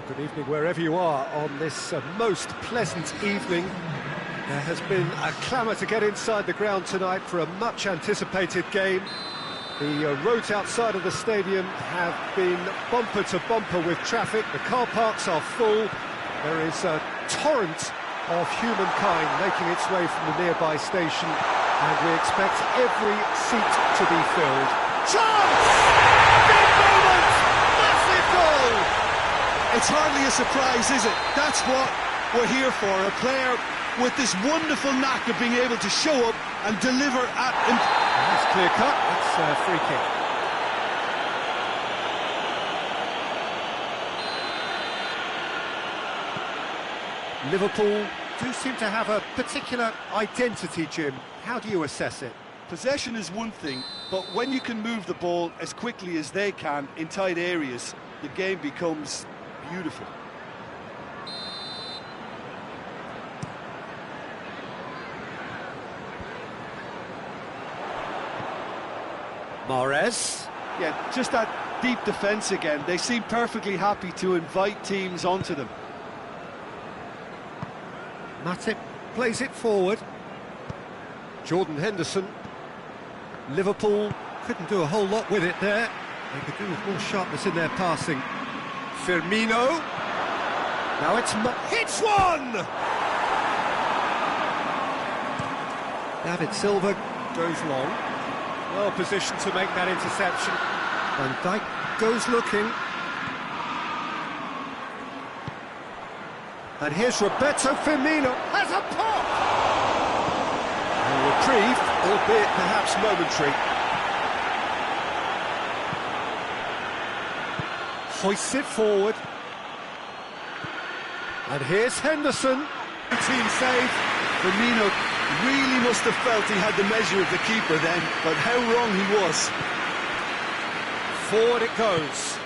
Good evening wherever you are on this most pleasant evening. There has been a clamour to get inside the ground tonight for a much-anticipated game. The roads outside of the stadium have been bumper to bumper with traffic. The car parks are full. There is a torrent of humankind making its way from the nearby station, and we expect every seat to be filled. Chance! Big moment! Massive goal! It's hardly a surprise, is it? That's what we're here for, a player with this wonderful knack of being able to show up and deliver at... That's clear cut, that's a free kick. Liverpool do seem to have a particular identity, Jim. How do you assess it? Possession is one thing, but when you can move the ball as quickly as they can in tight areas, the game becomes beautiful. Mahrez. Yeah, just that deep defence again. They seem perfectly happy to invite teams onto them. Matip plays it forward. Jordan Henderson. Liverpool couldn't do a whole lot with it there. They could do with more sharpness in their passing. Firmino. Now it's hits one! David Silva goes long. Well positioned to make that interception. Van Dijk goes looking. And here's Roberto Firmino. Has a pop! A reprieve, albeit perhaps momentary. Hoists it forward. And here's Henderson. Team save. Firmino really must have felt he had the measure of the keeper then, but how wrong he was. Forward it goes.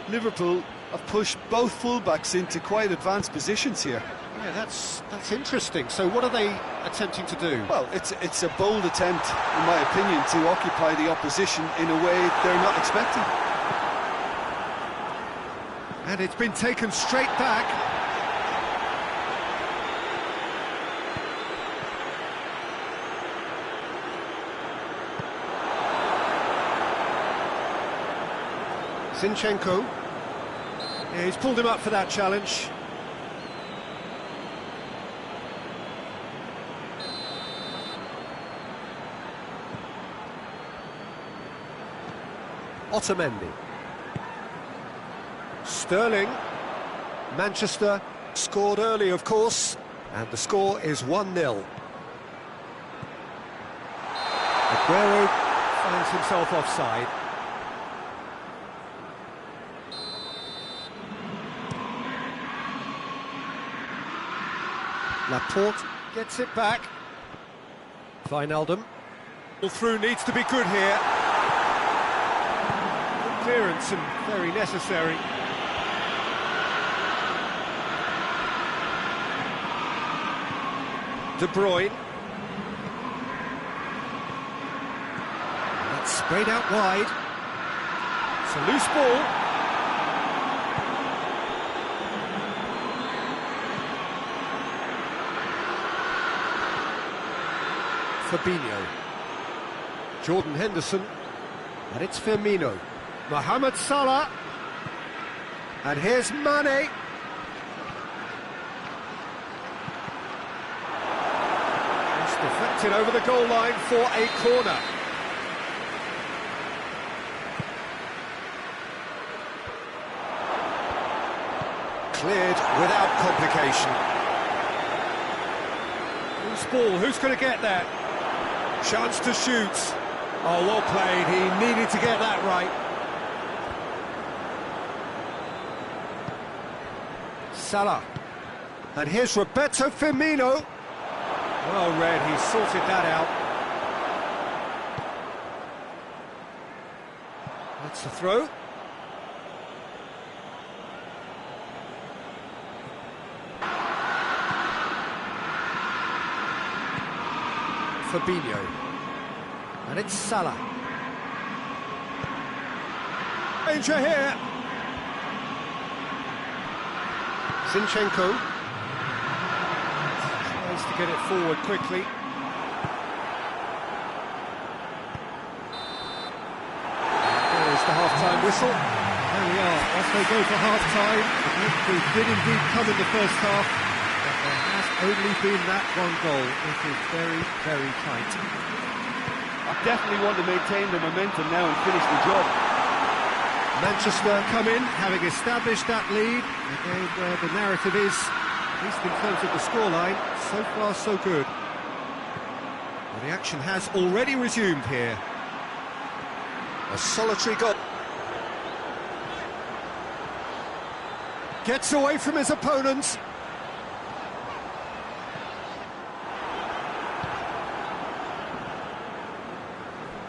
Liverpool have pushed both fullbacks into quite advanced positions here. Yeah, that's interesting. So what are they attempting to do? Well, it's a bold attempt, in my opinion, to occupy the opposition in a way they're not expecting. And it's been taken straight back. Zinchenko. Yeah, he's pulled him up for that challenge. Otamendi. Sterling. Manchester scored early, of course, and the score is 1-0. Aguero finds himself offside. Laporte gets it back. Wijnaldum. All through needs to be good here. Good clearance and very necessary. De Bruyne. That's sprayed out wide. It's a loose ball. Fabinho. Jordan Henderson. And it's Firmino. Mohamed Salah. And here's Mane. It's deflected over the goal line for a corner. Cleared without complication. Loose ball, who's going to get that? Chance to shoot. Oh, well played. He needed to get that right. Salah. And here's Roberto Firmino. Well read, he sorted that out. That's the throw. Fabinho. And it's Salah. danger here. Zinchenko tries to get it forward quickly. There is the half-time whistle. There we are, off they go for half-time. The victory did indeed come in the first half, but there has only been that one goal. It is very, very tight. I definitely want to maintain the momentum now and finish the job. Manchester come in, having established that lead, a game where the narrative is, at least in terms of the scoreline, so far so good. Well, the action has already resumed here. A solitary goal. Gets away from his opponents.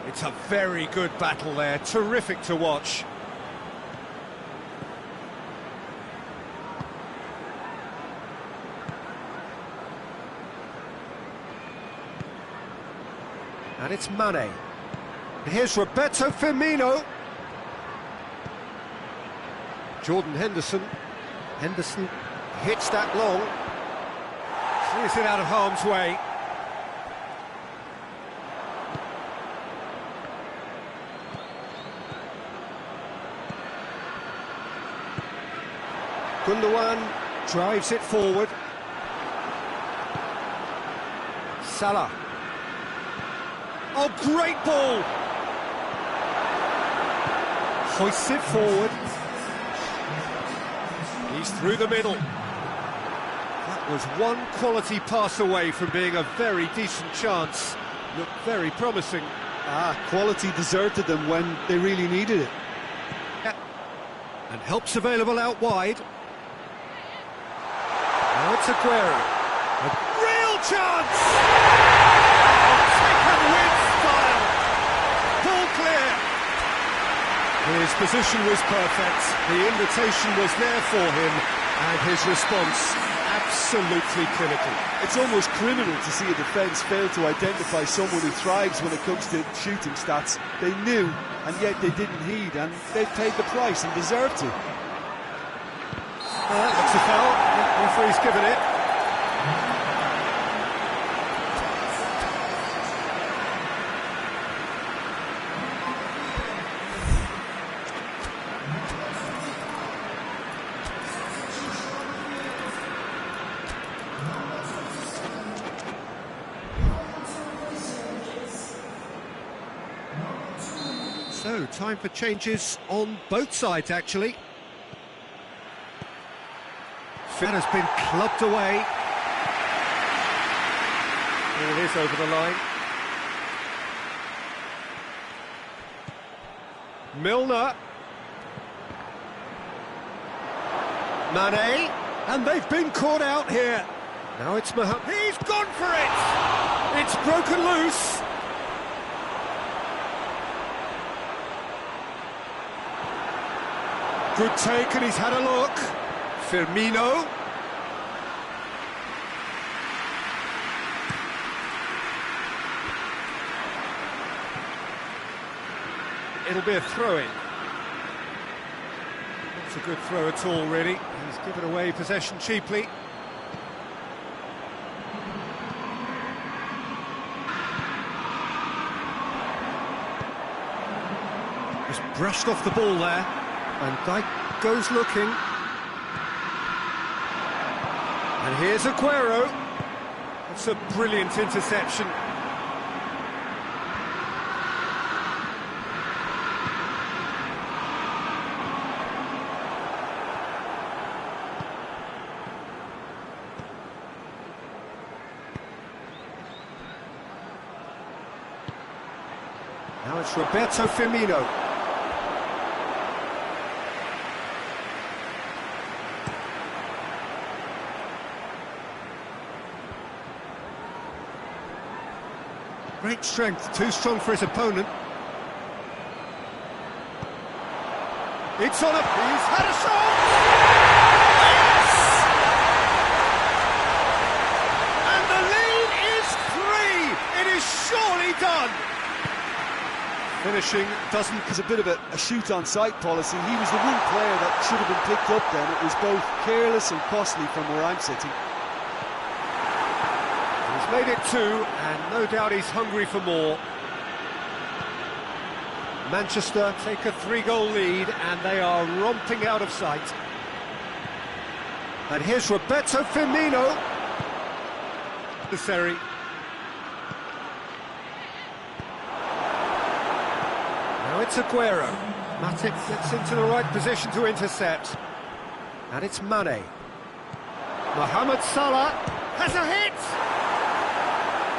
It's a very good battle there, terrific to watch. And it's Mane. Here's Roberto Firmino. Jordan Henderson. Henderson hits that long. Clears it out of harm's way. Gundogan drives it forward. Salah. Oh, great ball! Hoists it forward. He's through the middle. That was one quality pass away from being a very decent chance. Looked very promising. Quality deserted them when they really needed it. And help's available out wide. Now it's Aguero. A real chance! Taken with style. Ball clear. His position was perfect. The invitation was there for him, and his response absolutely clinical. It's almost criminal to see a defence fail to identify someone who thrives when it comes to shooting stats. They knew, and yet they didn't heed, and they've paid the price and deserve to. That's a foul. The referee's given it. So, time for changes on both sides, actually. That has been clubbed away. Ball is over the line. Milner. Mane. And they've been caught out here. Now it's Mohamed. He's gone for it! It's broken loose. Good take, and he's had a look. Firmino. It'll be a throw-in. Not a good throw at all, really. He's given away possession cheaply. Just brushed off the ball there. And Dijk goes looking. And here's Aguero. That's a brilliant interception. Now it's Roberto Firmino. Great strength, too strong for his opponent. It's on he's had a shot! Yes! And the lead is 3! It is surely done! finishing doesn't... There's a bit of a shoot-on-sight policy. He was the one player that should have been picked up then. It was both careless and costly from where I'm sitting. He's made it 2, and no doubt he's hungry for more. Manchester take a 3-goal lead, and they are romping out of sight. And here's Roberto Firmino. Necessary. Now it's Aguero. Matic gets into the right position to intercept. And it's Mane. Mohamed Salah has a hit!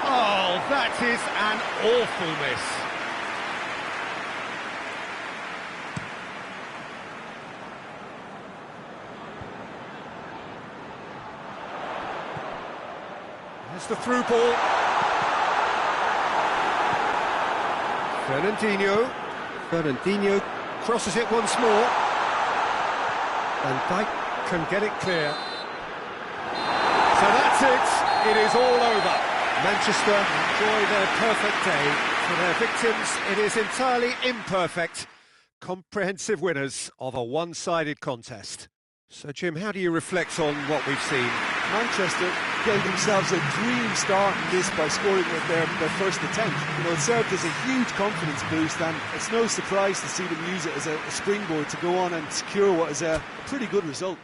Oh, that is an awful miss. There's the through ball. Fernandinho crosses it once more. Van Dijk can get it clear. So that's it. It is all over. Manchester enjoy their perfect day. For their victims, it is entirely imperfect. Comprehensive winners of a one-sided contest. So, Jim, how do you reflect on what we've seen? Manchester gave themselves a dream start in this by scoring with their first attempt. You know, it served as a huge confidence boost, and it's no surprise to see them use it as a springboard to go on and secure what is a pretty good result.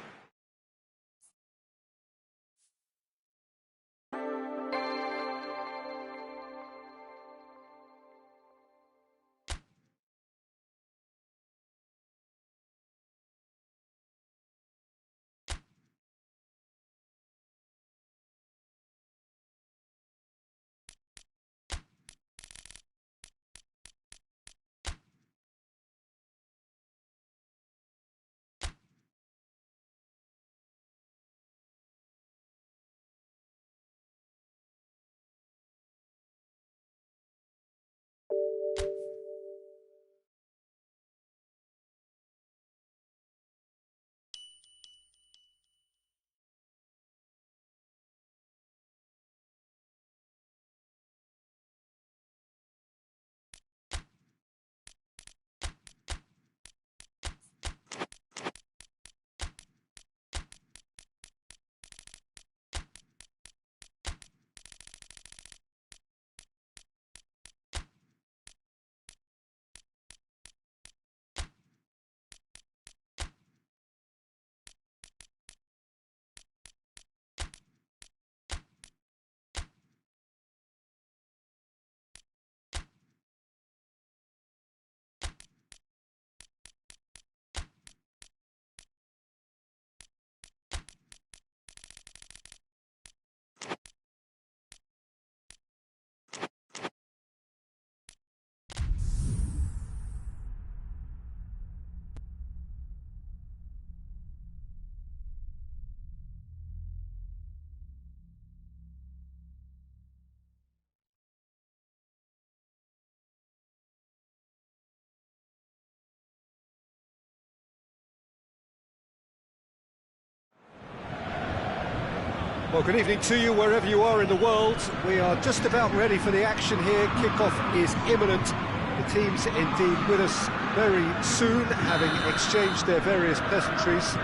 Well, good evening to you wherever you are in the world. We are just about ready for the action here. Kickoff is imminent. The teams indeed with us very soon, having exchanged their various pleasantries.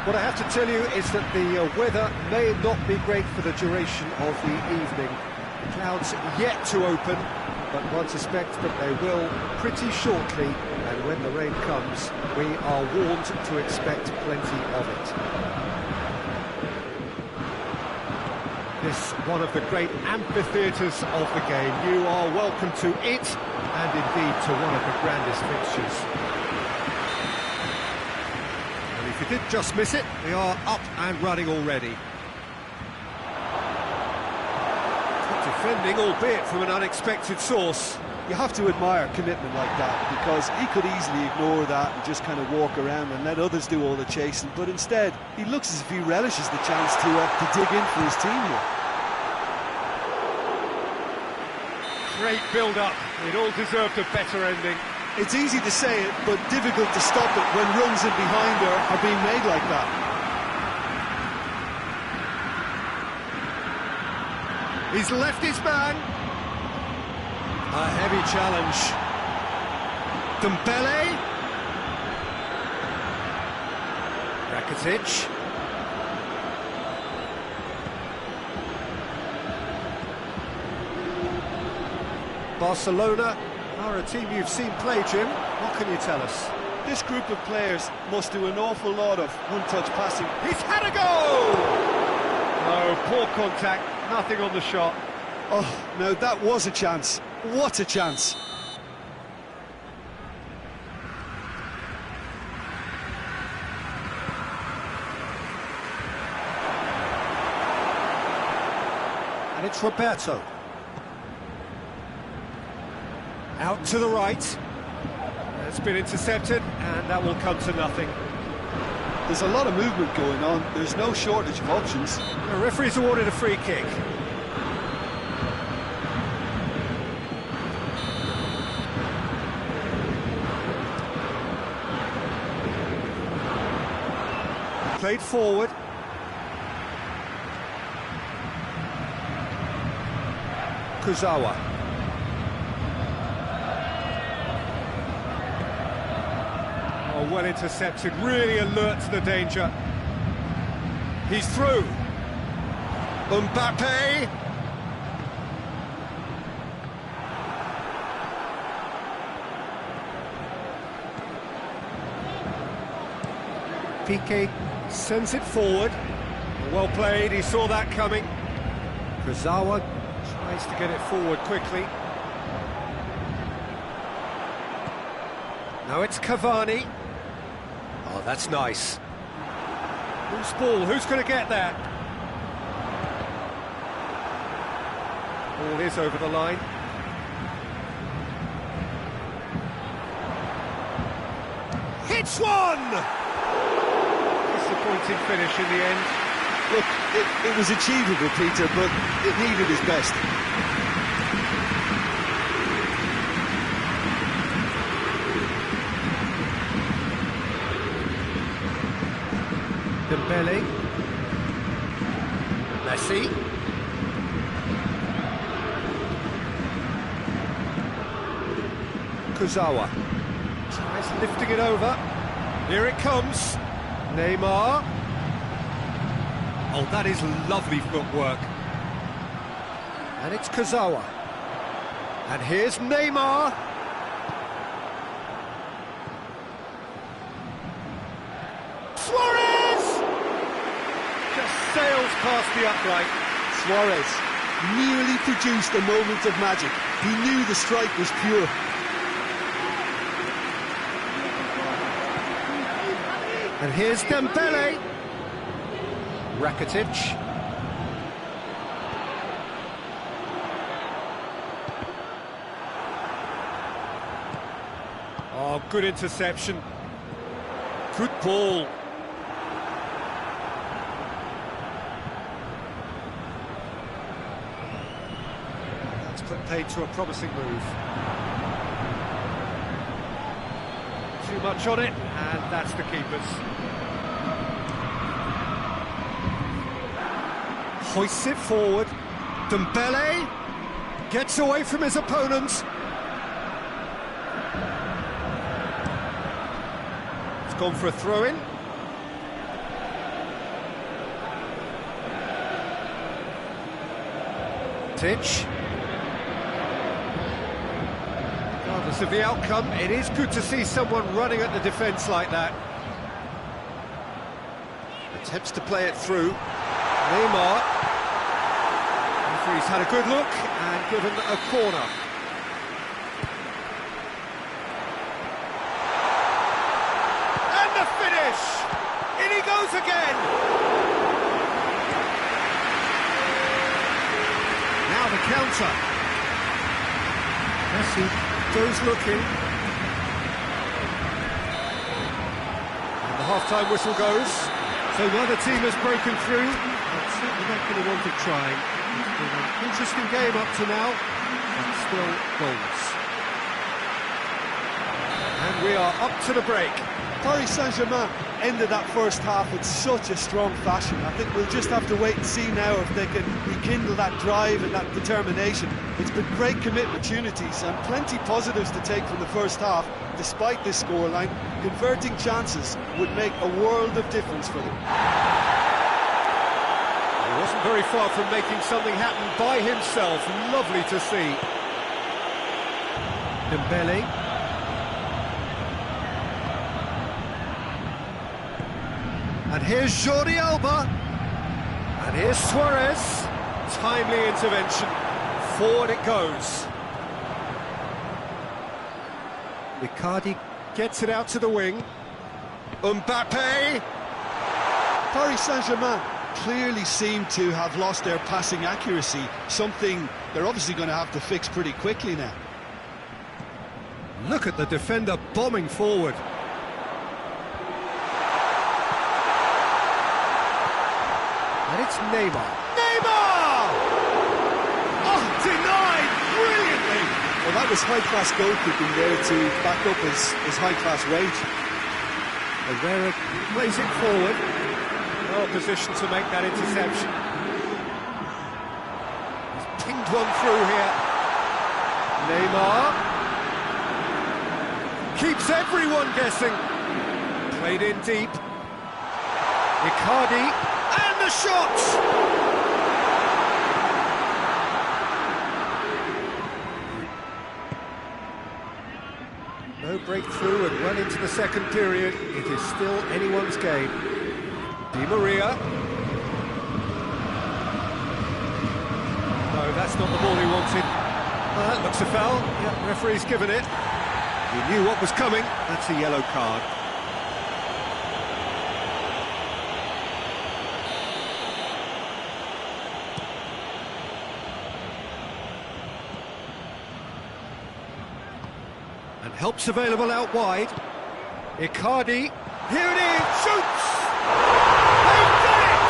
What I have to tell you is that the weather may not be great for the duration of the evening. The clouds yet to open, but one suspects that they will pretty shortly, and when the rain comes, we are warned to expect plenty of it. This one of the great amphitheatres of the game. You are welcome to it, and indeed to one of the grandest fixtures. And if you did just miss it, we are up and running already. Good defending, albeit from an unexpected source. You have to admire commitment like that, because he could easily ignore that and just kind of walk around and let others do all the chasing, but instead he looks as if he relishes the chance to dig in for his team here. Great build-up, it all deserved a better ending. It's easy to say it, but difficult to stop it when runs in behind are being made like that. He's left his man. A heavy challenge. Dembele. Rakitic. Barcelona are a team you've seen play, Jim. What can you tell us? This group of players must do an awful lot of one-touch passing. He's had a go! No, poor contact, nothing on the shot. Oh, no, that was a chance. What a chance. And it's Roberto. Out to the right. It's been intercepted, and that will come to nothing. There's a lot of movement going on. There's no shortage of options. The referee's awarded a free kick. Played forward. Kurzawa. Oh, well intercepted, really alert to the danger. He's through. Mbappe. Piqué sends it forward. Well played, he saw that coming. Kurzawa tries to get it forward quickly. Now it's Cavani. Oh, that's nice. Who's ball? Who's going to get that? Ball is over the line. Hits one! Disappointing finish in the end. Look, it was achievable, Peter, but it needed his best. Dembele. Messi. Kurzawa. Tries lifting it over. Here it comes. Neymar. Oh, that is lovely footwork. And it's Kurzawa. And here's Neymar. Suarez! Just sails past the upright. Suarez nearly produced a moment of magic. He knew the strike was pure. And here's Dembele. Rakitic. Oh, good interception. Good ball. That's put paid to a promising move. Too much on it, and that's the keeper's. Hoists it forward. Dembele gets away from his opponent. It's gone for a throw-in. Titch. Regardless of the outcome, it is good to see someone running at the defence like that. Attempts to play it through. Neymar. Referee's had a good look and given a corner. And the finish! In he goes again! Now the counter. Messi goes looking. And the half-time whistle goes. So neither team has broken through. Certainly not going to want to try. It's been an interesting game up to now, but still goals. And we are up to the break. Paris Saint-Germain ended that first half in such a strong fashion. I think we'll just have to wait and see now if they can rekindle that drive and that determination. It's been great commitment opportunities and plenty positives to take from the first half. Despite this scoreline, converting chances would make a world of difference for them. He wasn't very far from making something happen by himself. Lovely to see. Dembele. And here's Jordi Alba. And here's Suarez. Timely intervention. Forward it goes. Icardi gets it out to the wing. Mbappe. Paris Saint-Germain clearly seem to have lost their passing accuracy, something they're obviously going to have to fix pretty quickly now. Look at the defender bombing forward. And it's Neymar. Neymar! Oh, denied brilliantly! Well, that was high-class goalkeeping there to back up his high-class rage. Herrera plays it forward. Well positioned to make that interception. He's pinged one through here. Neymar. Keeps everyone guessing. Played in deep. Icardi. And the shot! No breakthrough and well into the second period. It is still anyone's game. Di Maria. No, that's not the ball he wanted. That looks a foul. Yeah, referee's given it. He knew what was coming. That's a yellow card. And help's available out wide. Icardi. Here it is. Shoots! They've done it!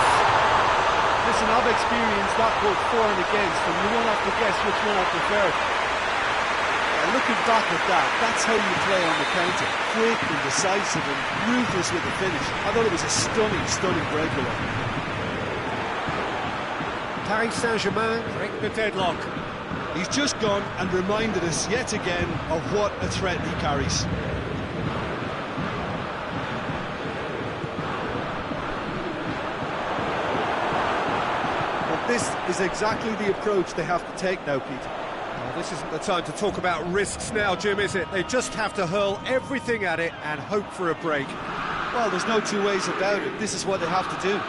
Listen, I've experienced that both for and against, and you won't have to guess which one I prefer. Looking back at that, that's how you play on the counter. Quick and decisive and ruthless with the finish. I thought it was a stunning breakaway. Paris Saint-Germain break the deadlock. He's just gone and reminded us yet again of what a threat he carries. But this is exactly the approach they have to take now, Peter. Well, this isn't the time to talk about risks now, Jim, is it? They just have to hurl everything at it and hope for a break. Well, there's no two ways about it. This is what they have to do.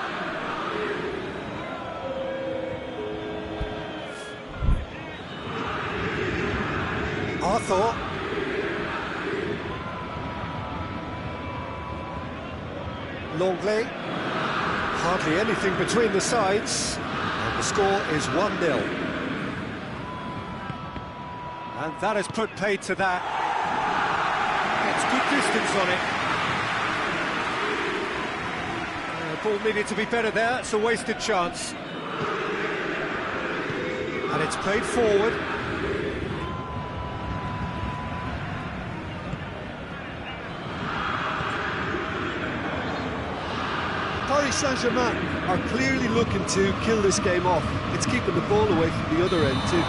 Arthur. Longley. Hardly anything between the sides. And the score is 1-0. And that has put paid to that. It's good distance on it. The ball needed to be better there. It's a wasted chance. And it's played forward. Paris Saint-Germain are clearly looking to kill this game off. It's keeping the ball away from the other end too.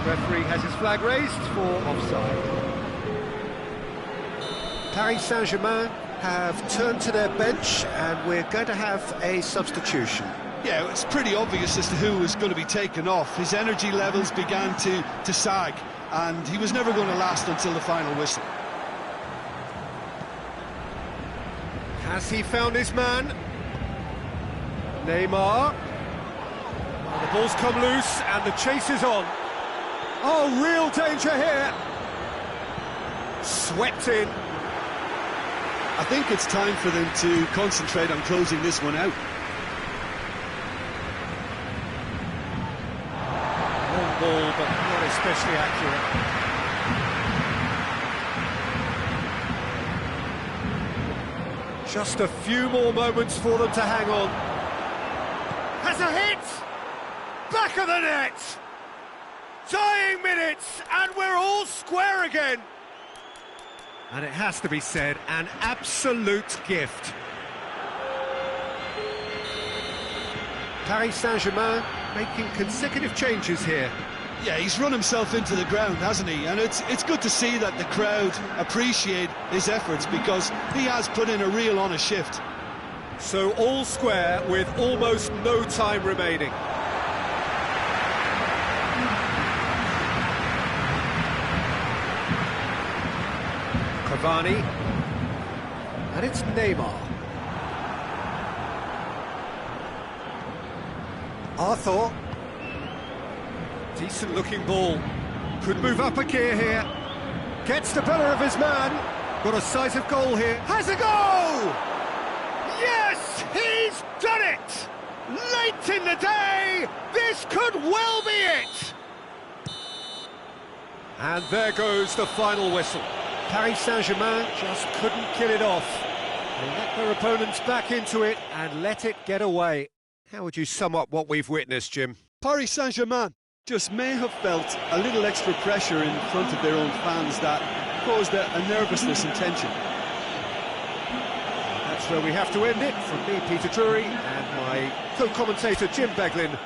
Referee has his flag raised for offside. Paris Saint-Germain have turned to their bench and we're going to have a substitution. Yeah, it's pretty obvious as to who was going to be taken off. His energy levels began to sag and he was never going to last until the final whistle. Has he found his man? Neymar. Well, the ball's come loose and the chase is on. Oh, real danger here. Swept in. I think it's time for them to concentrate on closing this one out. Long ball, but not especially accurate. Just a few more moments for them to hang on. Has a hit! Back of the net! dying minutes, and we're all square again. And it has to be said, an absolute gift. Paris Saint-Germain making consecutive changes here. Yeah, he's run himself into the ground, hasn't he? And it's good to see that the crowd appreciate his efforts, because he has put in a real honest shift. So all square with almost no time remaining. Cavani. And it's Neymar. Arthur. Decent looking ball. Could move up a gear here. Gets the better of his man. Got a sight of goal here. Has a goal! Yes, he's done it! Late in the day, this could well be it! And there goes the final whistle. Paris Saint-Germain just couldn't kill it off. They let their opponents back into it and let it get away. How would you sum up what we've witnessed, Jim? Paris Saint-Germain just may have felt a little extra pressure in front of their own fans that caused a nervousness and tension. That's where we have to end it. From me, Peter Drury, and my co-commentator, Jim Beglin.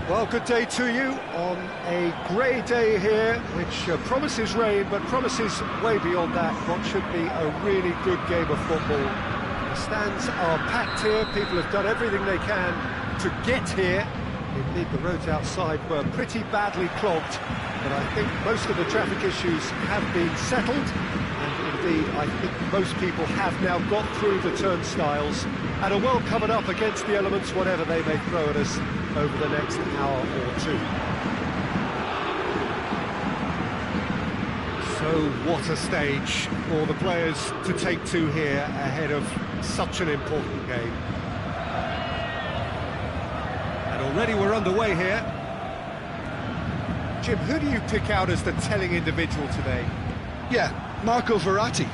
Well, good day to you on a grey day here, which promises rain, but promises way beyond that what should be a really good game of football. The stands are packed here, people have done everything they can to get here. Indeed, the roads outside were pretty badly clogged, but I think most of the traffic issues have been settled, and indeed, I think most people have now got through the turnstiles and are well covered up against the elements, whatever they may throw at us over the next hour or two. Oh, what a stage for the players to take to here ahead of such an important game. And already we're underway here. Jim, who do you pick out as the telling individual today? Yeah, Marco Verratti.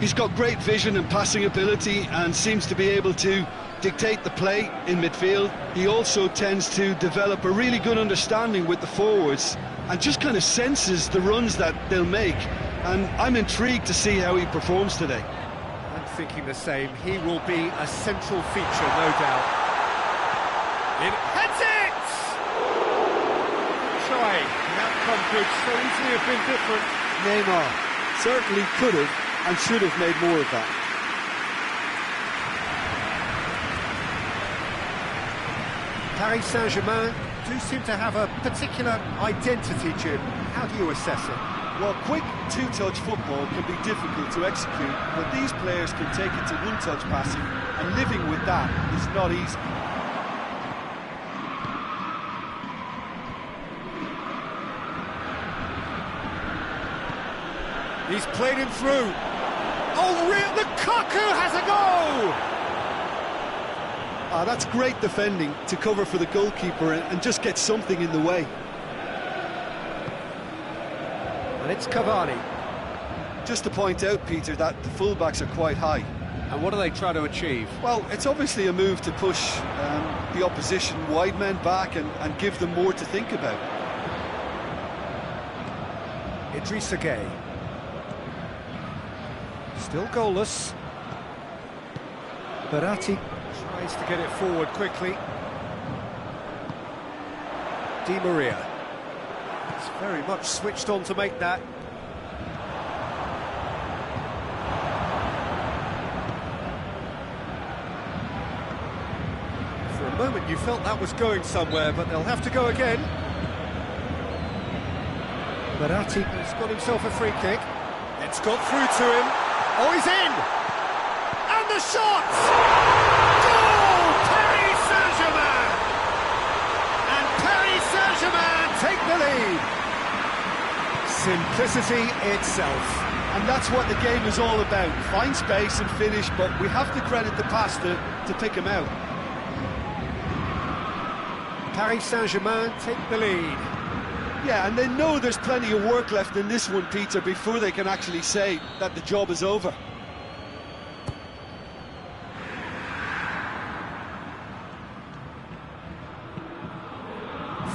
He's got great vision and passing ability and seems to be able to dictate the play in midfield. He also tends to develop a really good understanding with the forwards and just kind of senses the runs that they'll make. And I'm intrigued to see how he performs today. I'm thinking the same. He will be a central feature, no doubt. It heads it! Try. The outcome could so easily have been different. Neymar certainly could have and should have made more of that. Paris Saint-Germain do seem to have a particular identity, Jim. How do you assess it? Well, quick two-touch football can be difficult to execute, but these players can take it to one-touch passing, and living with that is not easy. He's played him through. Oh, real! Lukaku has a goal! That's great defending to cover for the goalkeeper and just get something in the way. And it's Cavani. Just to point out, Peter, that the fullbacks are quite high. And what do they try to achieve? Well, it's obviously a move to push the opposition wide men back and give them more to think about. Idrissa Gueye. Still goalless. Verratti tries to get it forward quickly. Di Maria. It's very much switched on to make that. For a moment you felt that was going somewhere, but they'll have to go again. Verratti has got himself a free kick. It's got through to him. Oh, he's in! And the shot! Goal! Paris Saint-Germain! And Paris Saint-Germain take the lead. Simplicity itself. And that's what the game is all about. Find space and finish, but we have to credit the pass to pick him out. Paris Saint-Germain take the lead. Yeah, and they know there's plenty of work left in this one, Peter, before they can actually say that the job is over.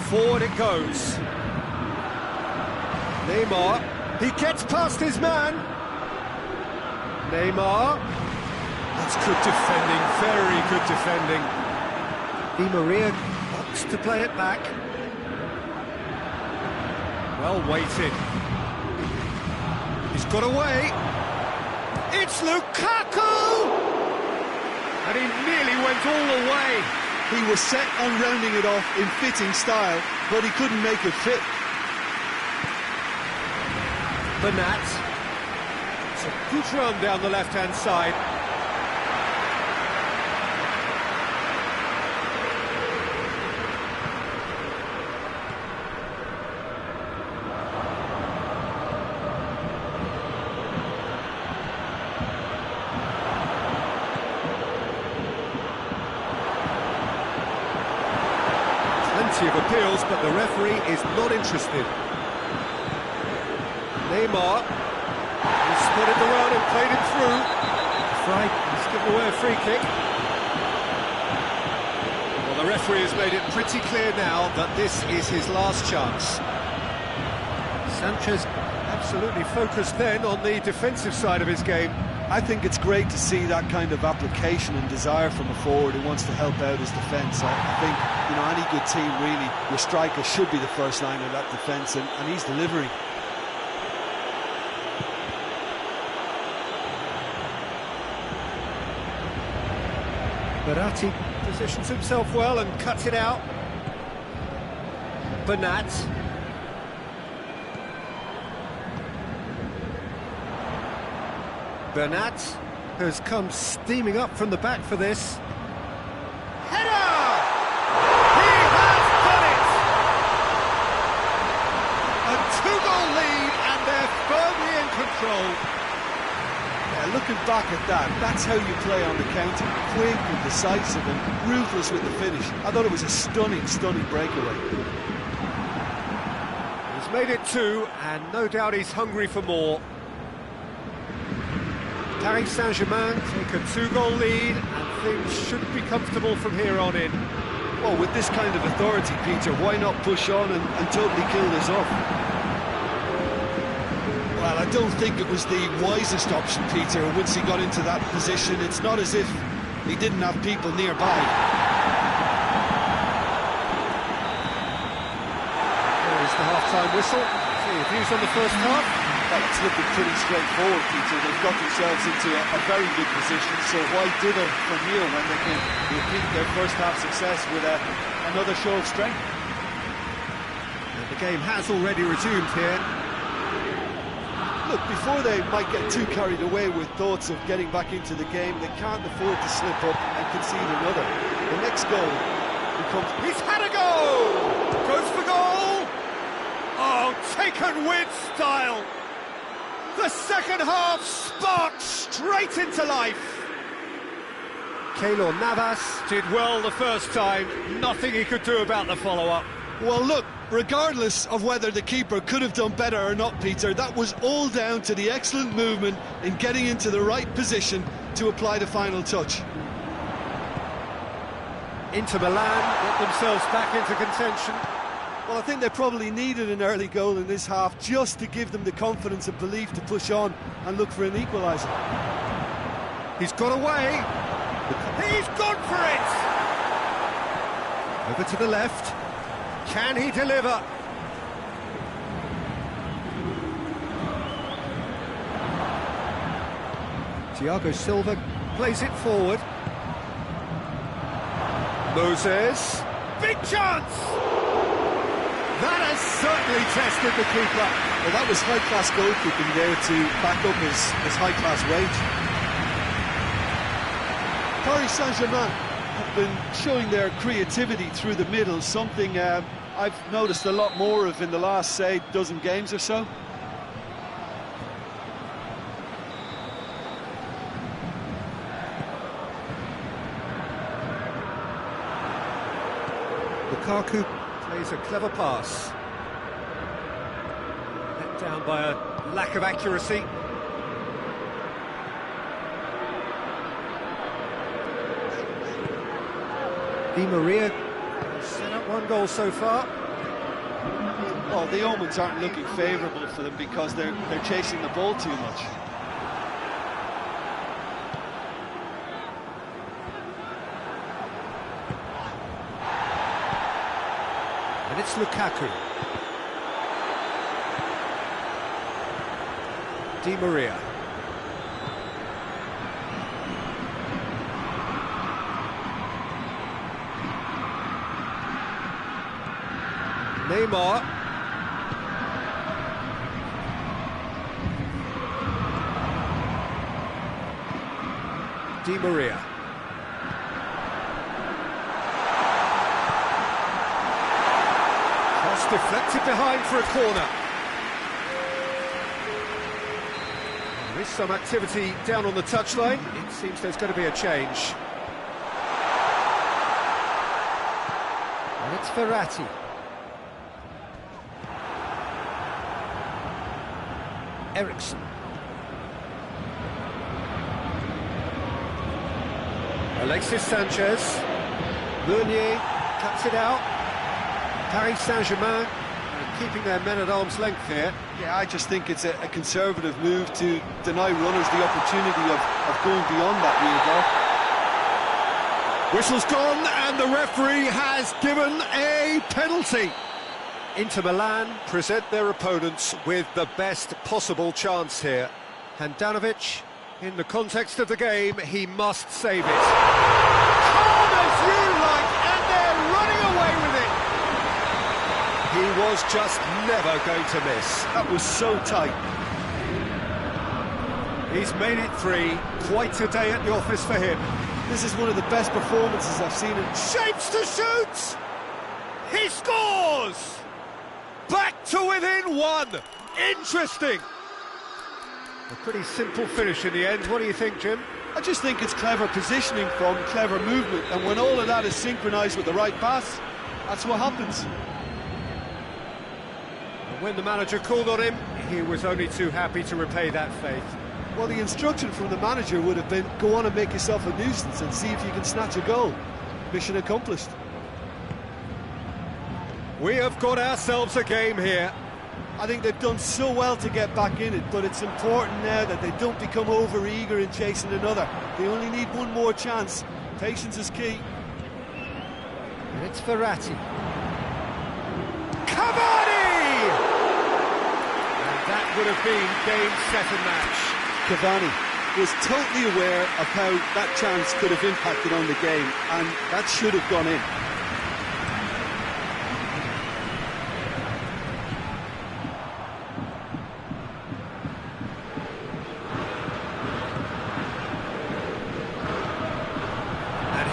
Forward it goes. Neymar, he gets past his man. Neymar. That's good defending, very good defending. Di Maria wants to play it back. Well weighted. He's got away. It's Lukaku! And he nearly went all the way. He was set on rounding it off in fitting style, but he couldn't make it fit. Bernat. It's a good run down the left-hand side. Plenty of appeals, but the referee is not interested. Neymar, he spotted the run and played it through. Fried, he's given away a free kick. Well, the referee has made it pretty clear now that this is his last chance. Sanchez absolutely focused then on the defensive side of his game. I think it's great to see that kind of application and desire from a forward who wants to help out his defence. I think, you know, any good team, really, your striker should be the first line of that defence, and he's delivering. Verratti positions himself well and cuts it out. Bernat. Bernat has come steaming up from the back for this. Header! He has done it! A two-goal lead, and they're firmly control. Yeah, looking back at that, that's how you play on the counter. Quick and decisive and ruthless with the finish. I thought it was a stunning, stunning breakaway. He's made it 2, and no doubt he's hungry for more. Paris Saint-Germain take a 2-goal lead, and things should be comfortable from here on in. Well, with this kind of authority, Peter, why not push on and totally kill this off? Well, I don't think it was the wisest option, Peter, once he got into that position. It's not as if he didn't have people nearby. There is the half-time whistle. See your views on the first half? Well, it's looking pretty straightforward, Peter. They've got themselves into a very good position, so why dither from here when they can repeat their first half success with another show of strength? And the game has already resumed here. Look, before they might get too carried away with thoughts of getting back into the game, they can't afford to slip up and concede another. The next goal becomes... He's had a go! Goes for goal! Oh, taken with style! The second half sparked straight into life. Keylor Navas did well the first time. Nothing he could do about the follow-up. Well, look, regardless of whether the keeper could have done better or not, Peter, that was all down to the excellent movement in getting into the right position to apply the final touch. Inter Milan get themselves back into contention. Well, I think they probably needed an early goal in this half just to give them the confidence and belief to push on and look for an equaliser. He's got away. He's gone for it. Over to the left. Can he deliver? Thiago Silva plays it forward. Moses. Big chance! That has certainly tested the keeper. Well, that was high-class goalkeeping there to back up his high-class wage. Paris Saint-Germain have been showing their creativity through the middle, something I've noticed a lot more of in the last, say, dozen games or so. Lukaku plays a clever pass. Let down by a lack of accuracy. Di Maria set up 1 goal so far. Well, the omens aren't looking favourable for them because they're chasing the ball too much. And it's Lukaku. Di Maria. Neymar. Di Maria. Cross deflected behind for a corner. There is some activity down on the touchline. It seems there's going to be a change. And it's Verratti. Eriksson. Alexis Sanchez. Meunier cuts it out. Paris Saint-Germain keeping their men at arm's length here. Yeah, I just think it's a conservative move to deny runners the opportunity of going beyond that rear ball. Whistle's gone and the referee has given a penalty. Inter Milan present their opponents with the best possible chance here. Handanovic, in the context of the game, he must save it. Calm as you like, and they're running away with it. He was just never going to miss. That was so tight. He's made it 3. Quite a day at the office for him. This is one of the best performances I've seen him. Shapes to shoot! He scores! Back to within 1. Interesting. A pretty simple finish in the end. What do you think, Jim? I just think it's clever positioning from clever movement, and when all of that is synchronised with the right pass, that's what happens. And when the manager called on him, he was only too happy to repay that faith. Well, the instruction from the manager would have been, go on and make yourself a nuisance and see if you can snatch a goal. Mission accomplished. We have got ourselves a game here. I think they've done so well to get back in it, but it's important now that they don't become over-eager in chasing another. They only need one more chance. Patience is key. And it's Verratti. Cavani! And that would have been game, set and match. Cavani was totally aware of how that chance could have impacted on the game, and that should have gone in.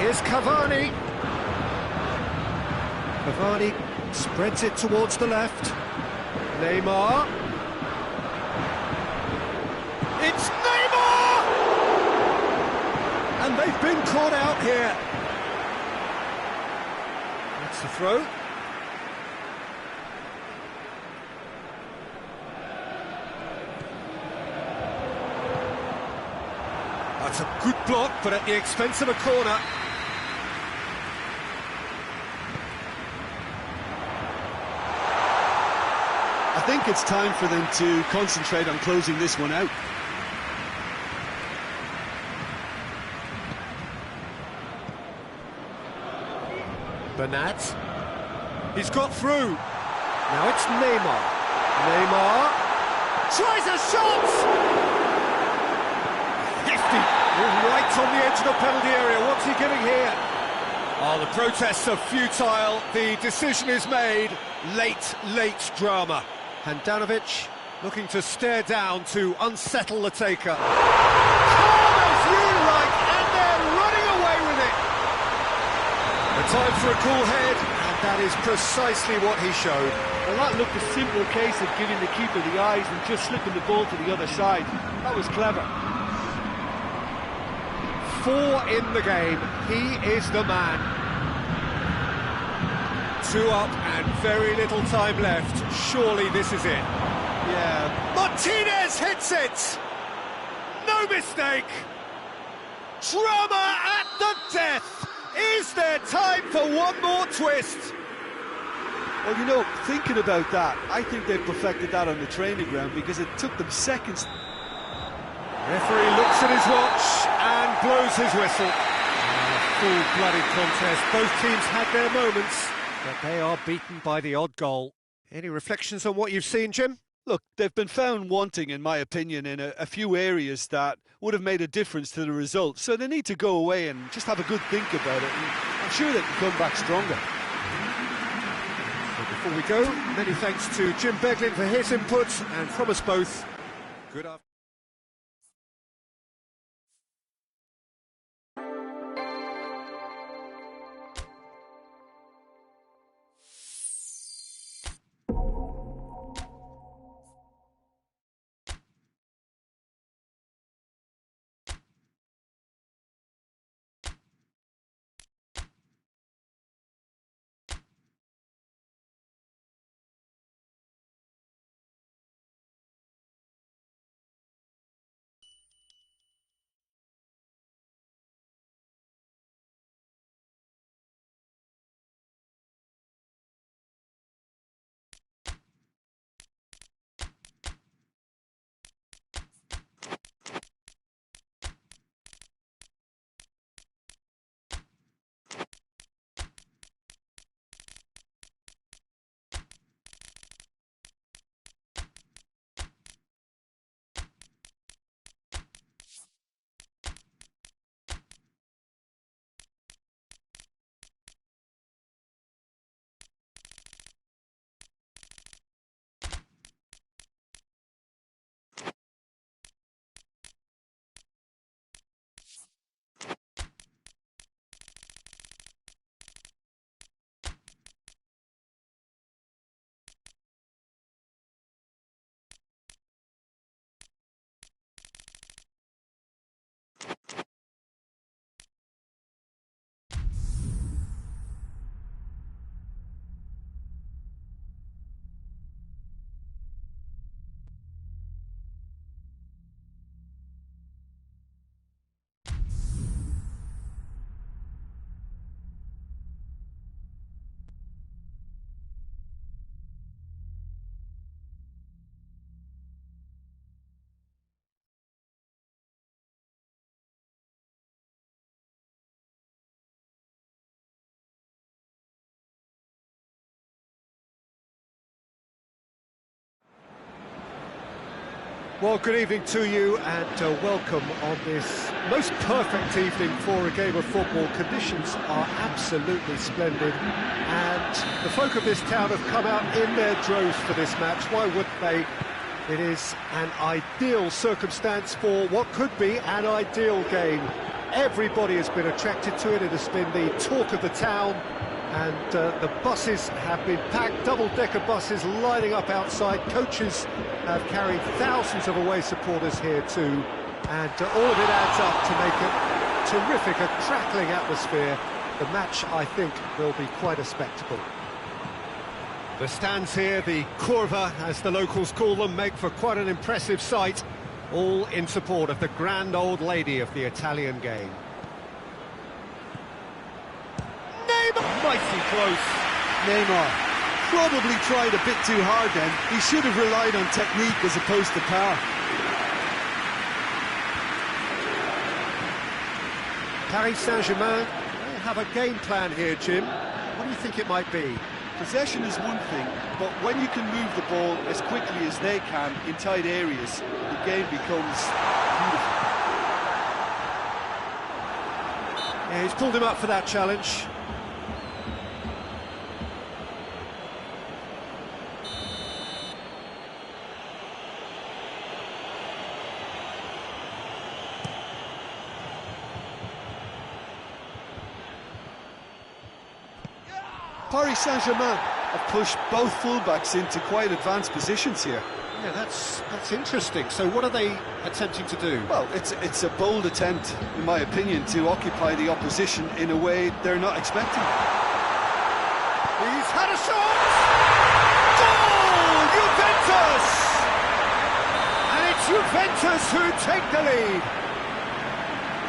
Here's Cavani. Cavani spreads it towards the left. Neymar. It's Neymar! And they've been caught out here. That's the throw. That's a good block, but at the expense of a corner. I think it's time for them to concentrate on closing this one out. Bernat. He's got through. Now it's Neymar. Neymar tries a shot! Hefty! Right on the edge of the penalty area. What's he giving here? Oh, the protests are futile. The decision is made. Late drama. Handanovic looking to stare down to unsettle the taker. Calm as you like, and they're running away with it. The time for a cool head, and that is precisely what he showed. Well, that looked a simple case of giving the keeper the eyes and just slipping the ball to the other side. That was clever. 4 in the game. He is the man. 2 up and very little time left. Surely this is it. Yeah. Martinez hits it! No mistake! Drama at the death! Is there time for one more twist? Well, you know, thinking about that, I think they perfected that on the training ground because it took them seconds. Referee looks at his watch and blows his whistle. Full-blooded contest. Both teams had their moments, but they are beaten by the odd goal. Any reflections on what you've seen, Jim? Look, they've been found wanting, in my opinion, in a few areas that would have made a difference to the result. So they need to go away and just have a good think about it. And I'm sure they can come back stronger. So before we go, many thanks to Jim Beglin for his input, and from us both, good afternoon. Well, good evening to you and welcome on this most perfect evening for a game of football. Conditions are absolutely splendid and the folk of this town have come out in their droves for this match. Why wouldn't they? It is an ideal circumstance for what could be an ideal game. Everybody has been attracted to it. It has been the talk of the town. And the buses have been packed, double-decker buses lining up outside. Coaches have carried thousands of away supporters here too. And all of it adds up to make it terrific, a crackling atmosphere. The match, I think, will be quite a spectacle. The stands here, the curva, as the locals call them, make for quite an impressive sight. All in support of the grand old lady of the Italian game. Mighty close. Neymar probably tried a bit too hard then. He should have relied on technique as opposed to power. Paris Saint-Germain, they have a game plan here, Jim. What do you think it might be? Possession is one thing, but when you can move the ball as quickly as they can in tight areas, the game becomes beautiful. Yeah, he's pulled him up for that challenge. Paris Saint-Germain have pushed both fullbacks into quite advanced positions here. Yeah, that's interesting. So what are they attempting to do? Well, it's a bold attempt, in my opinion, to occupy the opposition in a way they're not expecting. He's had a shot! Goal! Juventus! And it's Juventus who take the lead.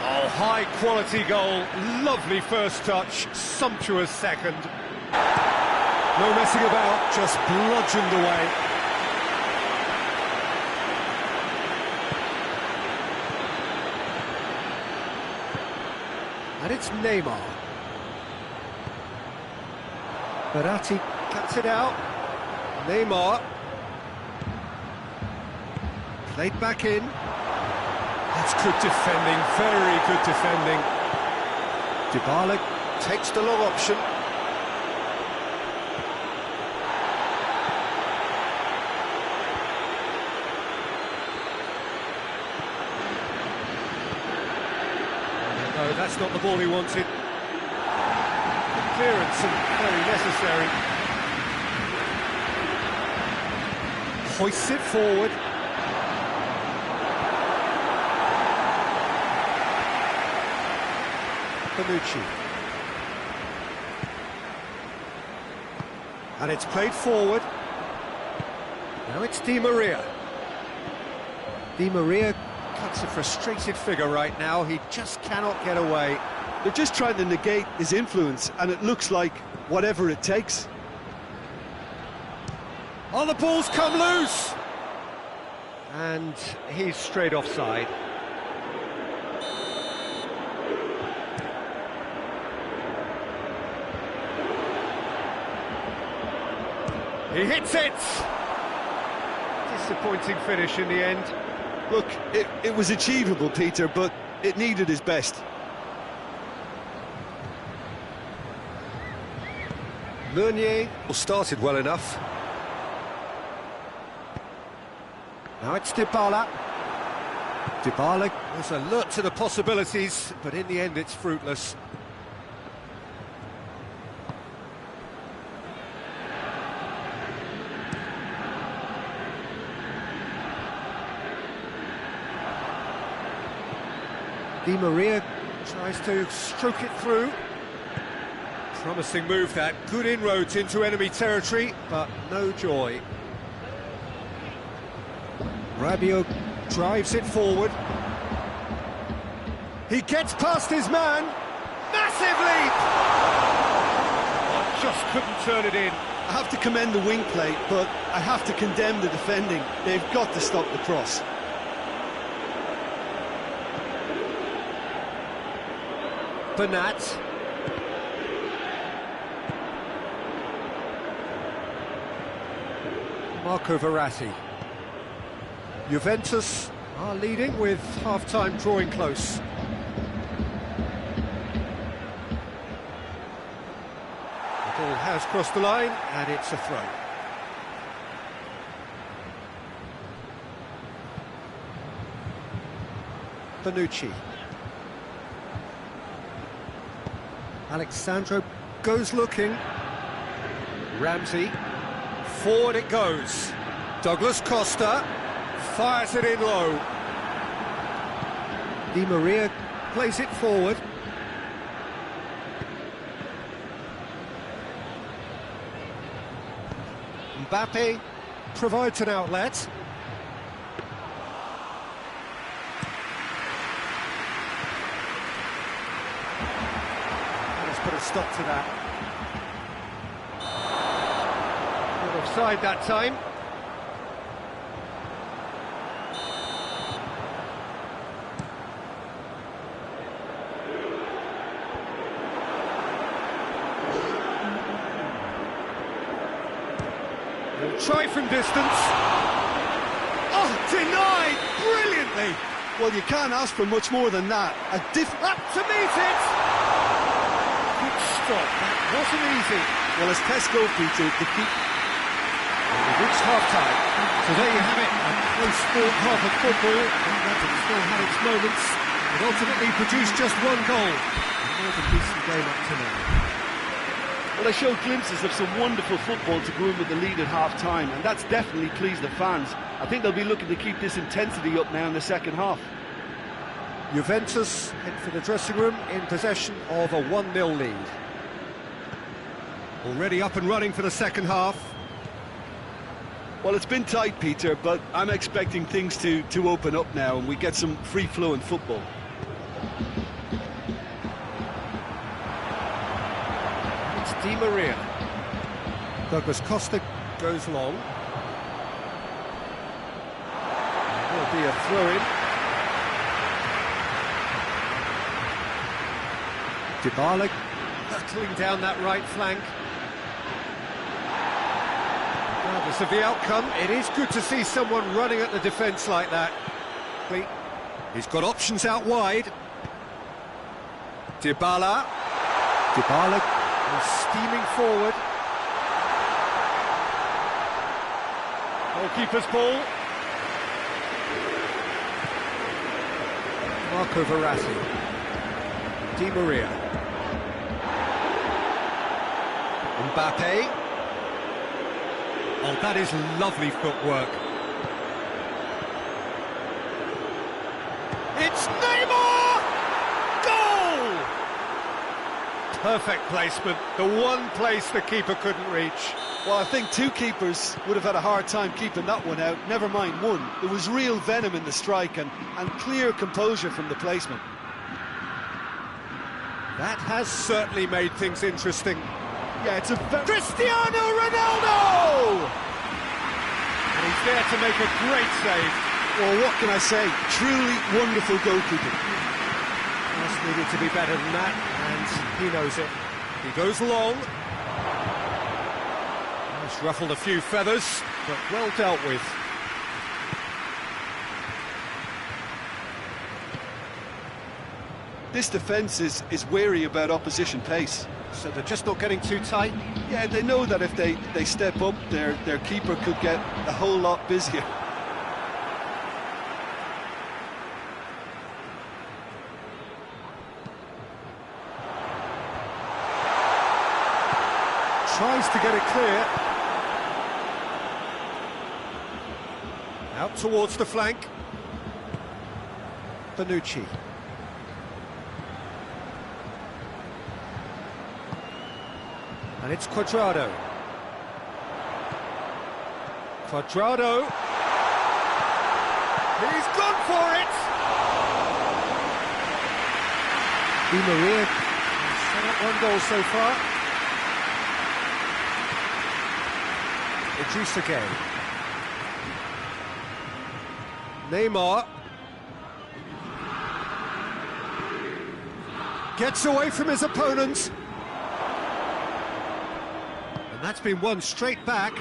Oh, high-quality goal. Lovely first touch, sumptuous second. No messing about, just bludgeoned away. And it's Neymar. Verratti cuts it out. Neymar. Played back in. That's good defending, very good defending. Dybala takes the long option. No, that's not the ball he wanted. Good clearance and very necessary. Hoists it forward. Bonucci. And it's played forward. Now it's Di Maria. Di Maria cuts a frustrated figure right now. He just cannot get away. They're just trying to negate his influence, and it looks like whatever it takes. Oh, the ball's come loose! And he's straight offside. He hits it! Disappointing finish in the end. Look, it was achievable, Peter, but it needed his best. Meunier started well enough. Now it's Dybala. Dybala was alert to the possibilities, but in the end it's fruitless. Di Maria tries to stroke it through. Promising move that, good inroads into enemy territory, but no joy. Rabiot drives it forward. He gets past his man. Massive leap! Oh, just couldn't turn it in. I have to commend the wing play, but I have to condemn the defending. They've got to stop the cross. Bernat. Marco Verratti. Juventus are leading with half-time drawing close. The ball has crossed the line, and it's a throw. Bonucci. Alexandro goes looking. Ramsey. Forward it goes. Douglas Costa fires it in low. Di Maria plays it forward. Mbappe provides an outlet. Let's put a stop to that. Not offside that time. Try from distance. Oh, denied brilliantly. Well, you can't ask for much more than that. Up to meet it. Good stop. That wasn't easy. Well, as tests go, Peter, the keep. We've reached half-time. So there you have it. A close-fought half of football. That still had its moments. It ultimately produced just one goal. A more than decent game up to now. Well, they showed glimpses of some wonderful football to go in with the lead at half-time, and that's definitely pleased the fans. I think they'll be looking to keep this intensity up now in the second half. Juventus head for the dressing room in possession of a 1-0 lead. Already up and running for the second half. Well, it's been tight, Peter, but I'm expecting things to open up now and we get some free-flowing football. Di Maria. Douglas Costa goes long. There'll be a throw-in. Dybala hurtling down that right flank. Regardless of the outcome, it is good to see someone running at the defence like that. He's got options out wide. Dybala. Steaming forward. Goalkeeper's ball. Marco Verratti. Di Maria. Mbappe. Oh, that is lovely footwork. It's Neymar! Goal! Perfect placement, the one place the keeper couldn't reach. Well, I think two keepers would have had a hard time keeping that one out, never mind one. There was real venom in the strike and clear composure from the placement. That has certainly made things interesting. Yeah, it's a Cristiano Ronaldo! And he's there to make a great save. Well, what can I say? Truly wonderful goalkeeping. Just needed to be better than that, and he knows it. He goes long. Just ruffled a few feathers, but well dealt with. This defence is wary about opposition pace. So they're just not getting too tight? Yeah, they know that if they step up, their keeper could get a whole lot busier. Tries to get it clear. Out towards the flank. Bonucci. And it's Cuadrado. Cuadrado. He's gone for it! Di Maria has set up one goal so far. Idrissa Gueye. Neymar. Gets away from his opponent. And that's been won straight back.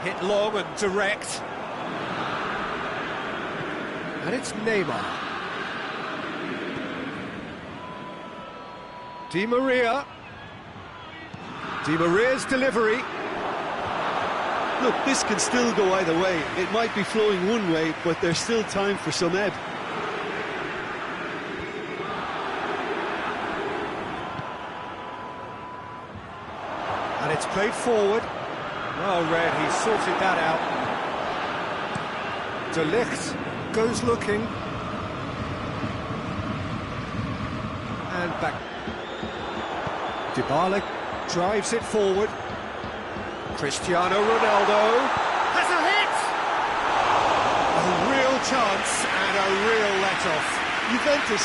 Hit long and direct. And it's Neymar. Di Maria. Di Maria's delivery. Look, this can still go either way. It might be flowing one way, but there's still time for some ebb. And it's played forward. Well read, he sorted that out. De Ligt goes looking. And back. Dybala drives it forward. Cristiano Ronaldo has a hit! A real chance and a real let-off. Juventus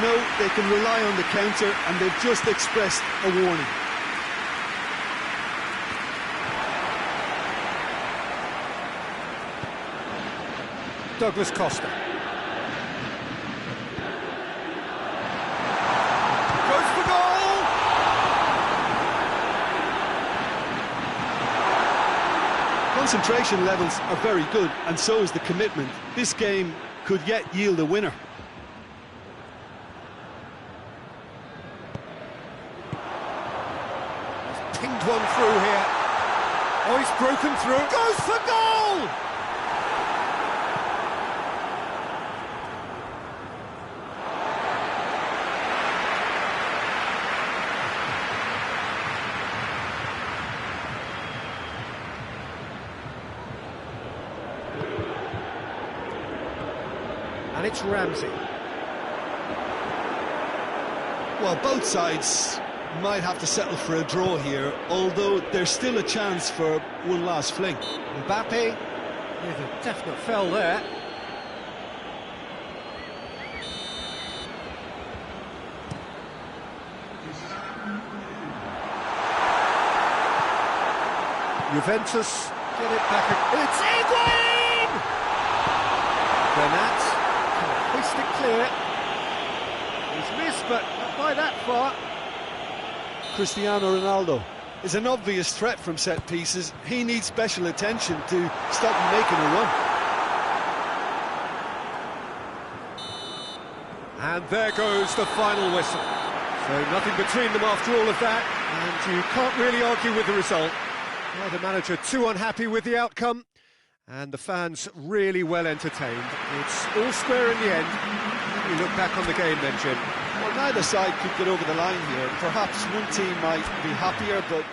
know they can rely on the counter, and they've just expressed a warning. Douglas Costa. Goes for goal! Concentration levels are very good, and so is the commitment. This game could yet yield a winner. He's pinged one through here. Oh, he's broken through. Goes for goal! And it's Ramsey. Well, both sides might have to settle for a draw here, although there's still a chance for one last fling. Mbappe, with a definite foul there. Juventus get it back. It's Higuain! Bernat can hoist it clear. He's missed, but not by that far. Cristiano Ronaldo is an obvious threat from set pieces. He needs special attention to stop him making a run. And there goes the final whistle. So nothing between them after all of that, and you can't really argue with the result. Well, the manager too unhappy with the outcome, and the fans really well entertained. It's all square in the end. You look back on the game then, Jim. Well, neither side could get over the line here. Perhaps one team might be happier, but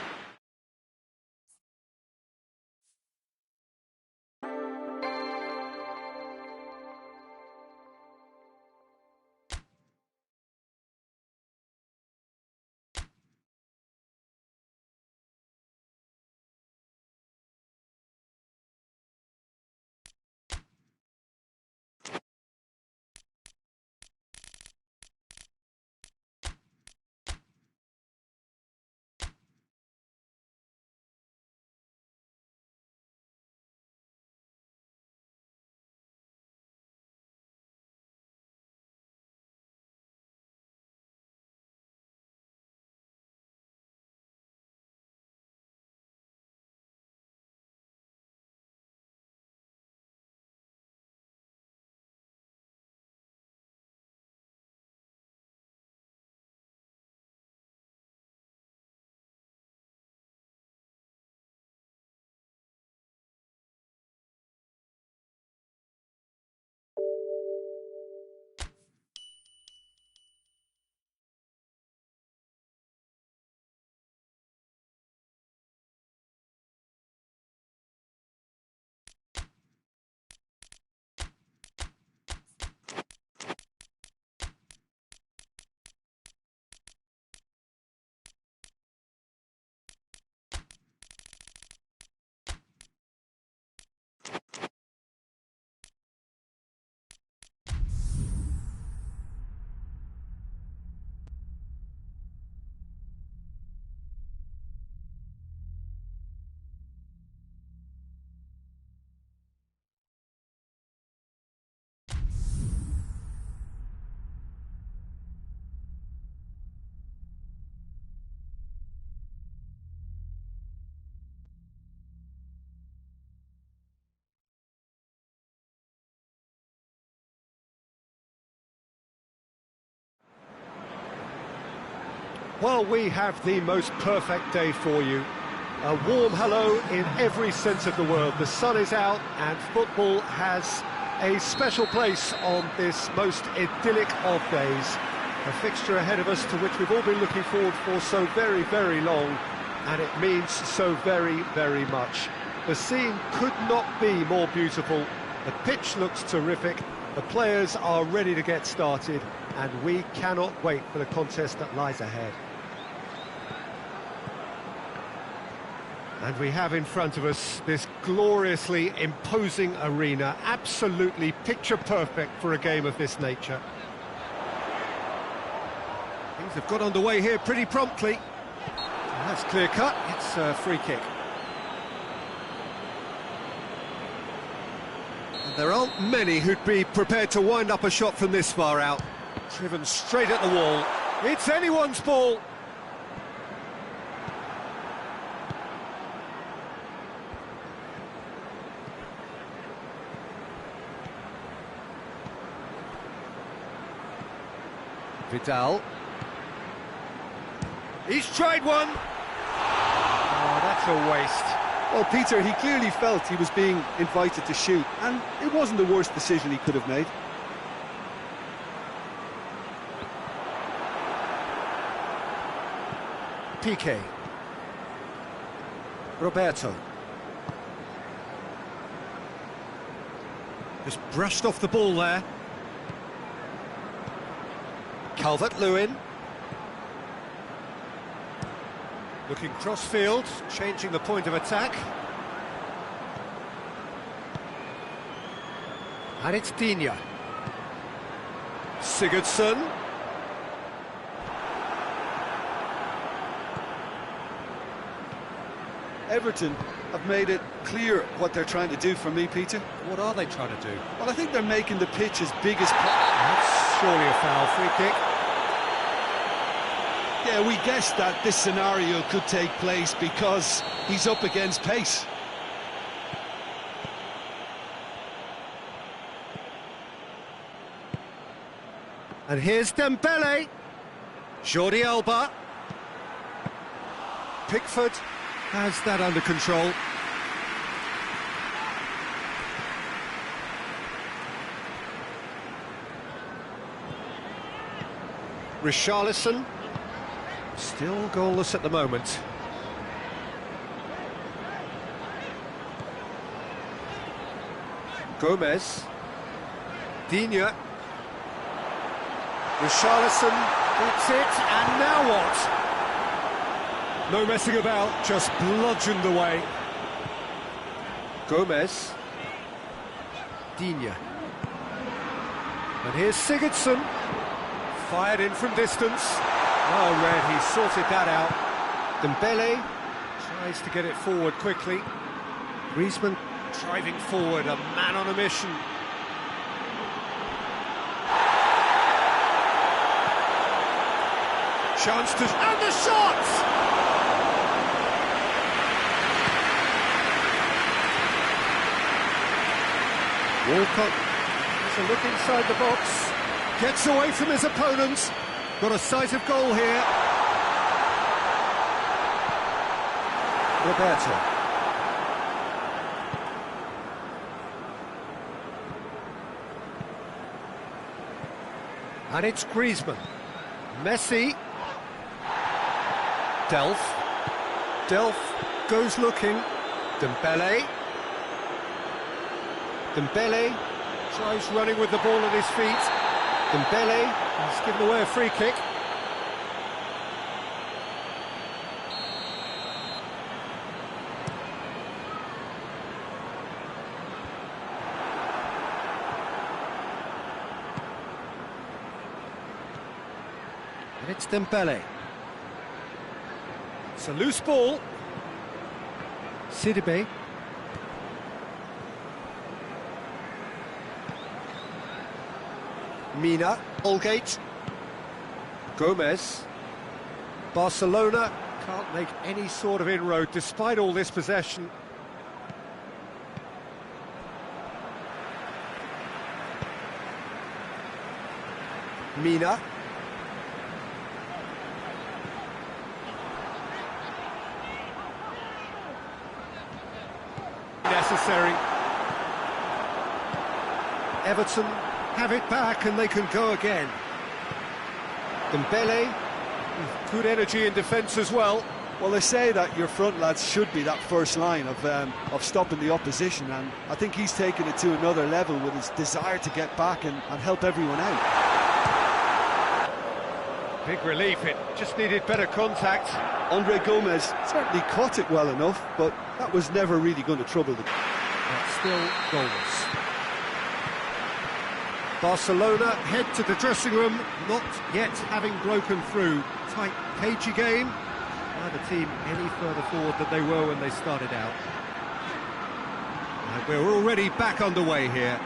Well, we have the most perfect day for you. A warm hello in every sense of the word. The sun is out and football has a special place on this most idyllic of days. A fixture ahead of us to which we've all been looking forward for so very, very long, and it means so very, very much. The scene could not be more beautiful. The pitch looks terrific. The players are ready to get started, and we cannot wait for the contest that lies ahead. And we have in front of us this gloriously imposing arena, absolutely picture-perfect for a game of this nature. Things have got underway here pretty promptly. That's clear-cut, it's a free kick. And there aren't many who'd be prepared to wind up a shot from this far out. Driven straight at the wall. It's anyone's ball! Vidal. He's tried one! Oh, that's a waste. Well, Peter, he clearly felt he was being invited to shoot, and it wasn't the worst decision he could have made. Piqué. Roberto. Just brushed off the ball there. Calvert-Lewin. Looking cross-field, changing the point of attack. And it's Digne. Sigurdsson. Everton have made it clear what they're trying to do for me, Peter. What are they trying to do? Well, I think they're making the pitch as big as That's surely a foul. Free kick. Yeah, we guessed that this scenario could take place because he's up against pace. And here's Dembele. Jordi Alba. Pickford has that under control. Richarlison. Still goalless at the moment. Gomez. Digne. Richarlison gets it, and now what? No messing about, just bludgeoned away. Gomez. Digne. And here's Sigurdsson. Fired in from distance. Well read, he sorted that out. Dembele tries to get it forward quickly. Griezmann driving forward, a man on a mission. Chance to... and the shot! Walcott has a look inside the box. Gets away from his opponents. Got a sight of goal here. Roberto. And it's Griezmann. Messi. Delph. Delph goes looking. Dembele. Dembele tries running with the ball at his feet. Dembele has given away a free kick. And it's Dembele. It's a loose ball. Sidibe. Mina, Holgate, Gomez, Barcelona can't make any sort of inroad despite all this possession. Mina. necessary. Everton have it back and they can go again. Dembele, with good energy in defence as well. Well, they say that your front lads should be that first line of stopping the opposition, and I think he's taken it to another level with his desire to get back and help everyone out. Big relief, it just needed better contact. Andre Gomez certainly caught it well enough, but that was never really going to trouble them. But still goalless. Barcelona head to the dressing room, not yet having broken through. Tight, cagey game. Neither team any further forward than they were when they started out. And we're already back underway here.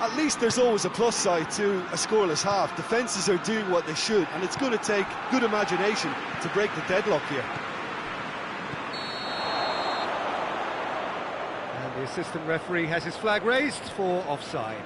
At least there's always a plus side to a scoreless half. Defences are doing what they should, and it's going to take good imagination to break the deadlock here. And the assistant referee has his flag raised for offside.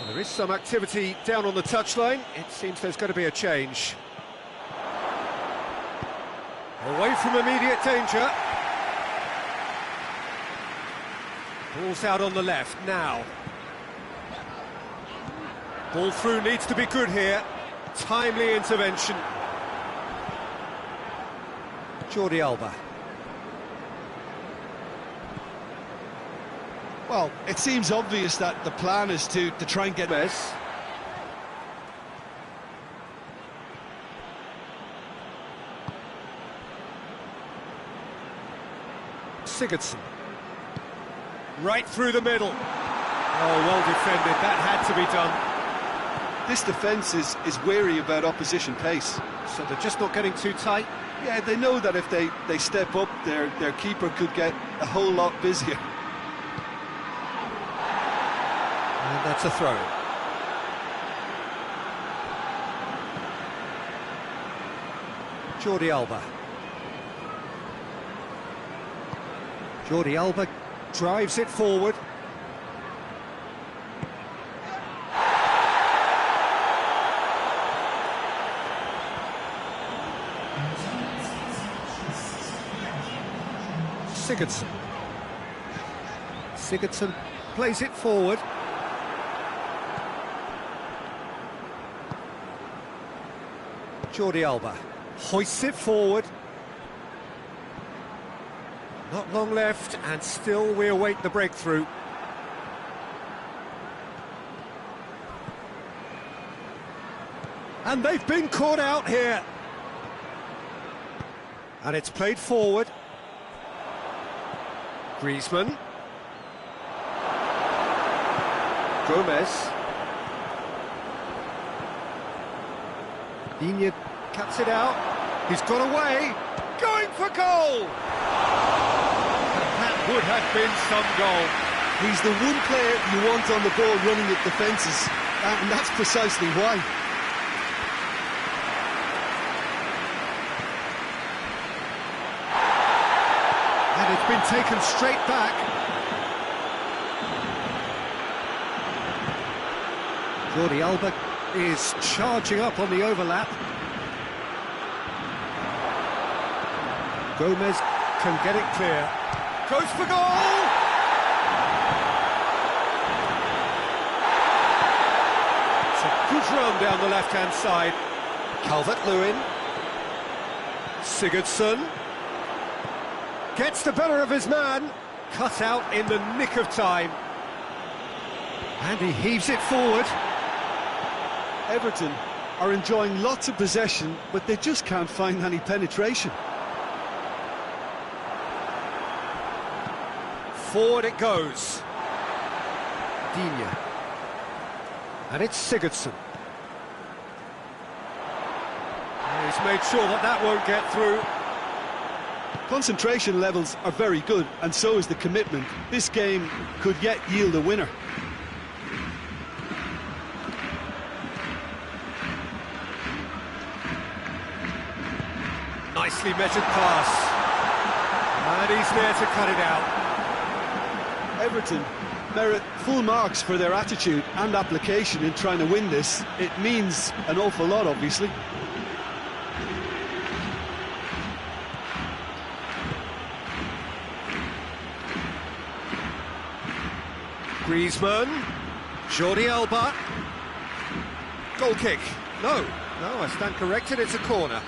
There is some activity down on the touchline. It seems there's going to be a change. Away from immediate danger. Ball's out on the left now. Ball through needs to be good here. Timely intervention. Jordi Alba. Well, it seems obvious that the plan is to try and get... Gomez. Sigurdsson. Right through the middle. Oh, well defended. That had to be done. This defence is wary about opposition pace. So they're just not getting too tight. Yeah, they know that if they step up, their keeper could get a whole lot busier. And that's a throw. Jordi Alba. Jordi Alba drives it forward. Sigurdsson. Sigurdsson plays it forward. Jordi Alba hoists it forward. Not long left, and still we await the breakthrough. And they've been caught out here. And it's played forward. Griezmann. Gomez. Digne cuts it out. He's got away. Going for goal! That would have been some goal. He's the one player you want on the ball running at defences, and that's precisely why. And it's been taken straight back. Jordi Alba is charging up on the overlap. Gomez can get it clear. Goes for goal! It's a good run down the left-hand side. Calvert-Lewin. Sigurdsson. Gets the better of his man. Cut out in the nick of time. And he heaves it forward. Everton are enjoying lots of possession, but they just can't find any penetration. Forward it goes. Digne. And it's Sigurdsson. And he's made sure that that won't get through. Concentration levels are very good, and so is the commitment. This game could yet yield a winner. Nicely measured pass. And he's there to cut it out. Everton merit full marks for their attitude and application in trying to win this. It means an awful lot, obviously. Griezmann, Jordi Alba, goal kick. No, I stand corrected, it's a corner.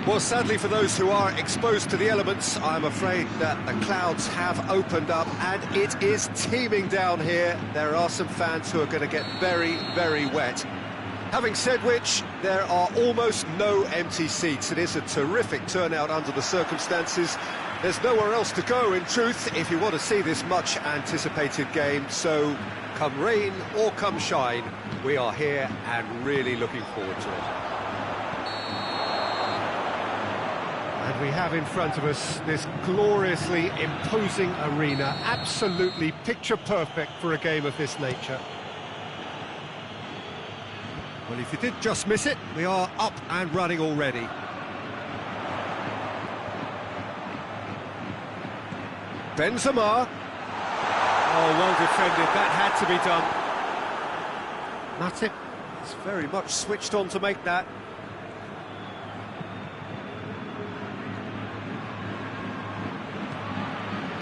Well, sadly for those who are exposed to the elements, I'm afraid that the clouds have opened up and it is teeming down here. There are some fans who are going to get very, very wet. Having said which, there are almost no empty seats. It is a terrific turnout under the circumstances. There's nowhere else to go, in truth, if you want to see this much-anticipated game. So, come rain or come shine, we are here and really looking forward to it. And we have in front of us this gloriously imposing arena, absolutely picture-perfect for a game of this nature. Well, if you did just miss it, we are up and running already. Benzema. Oh, well defended, that had to be done. Matip is very much switched on to make that.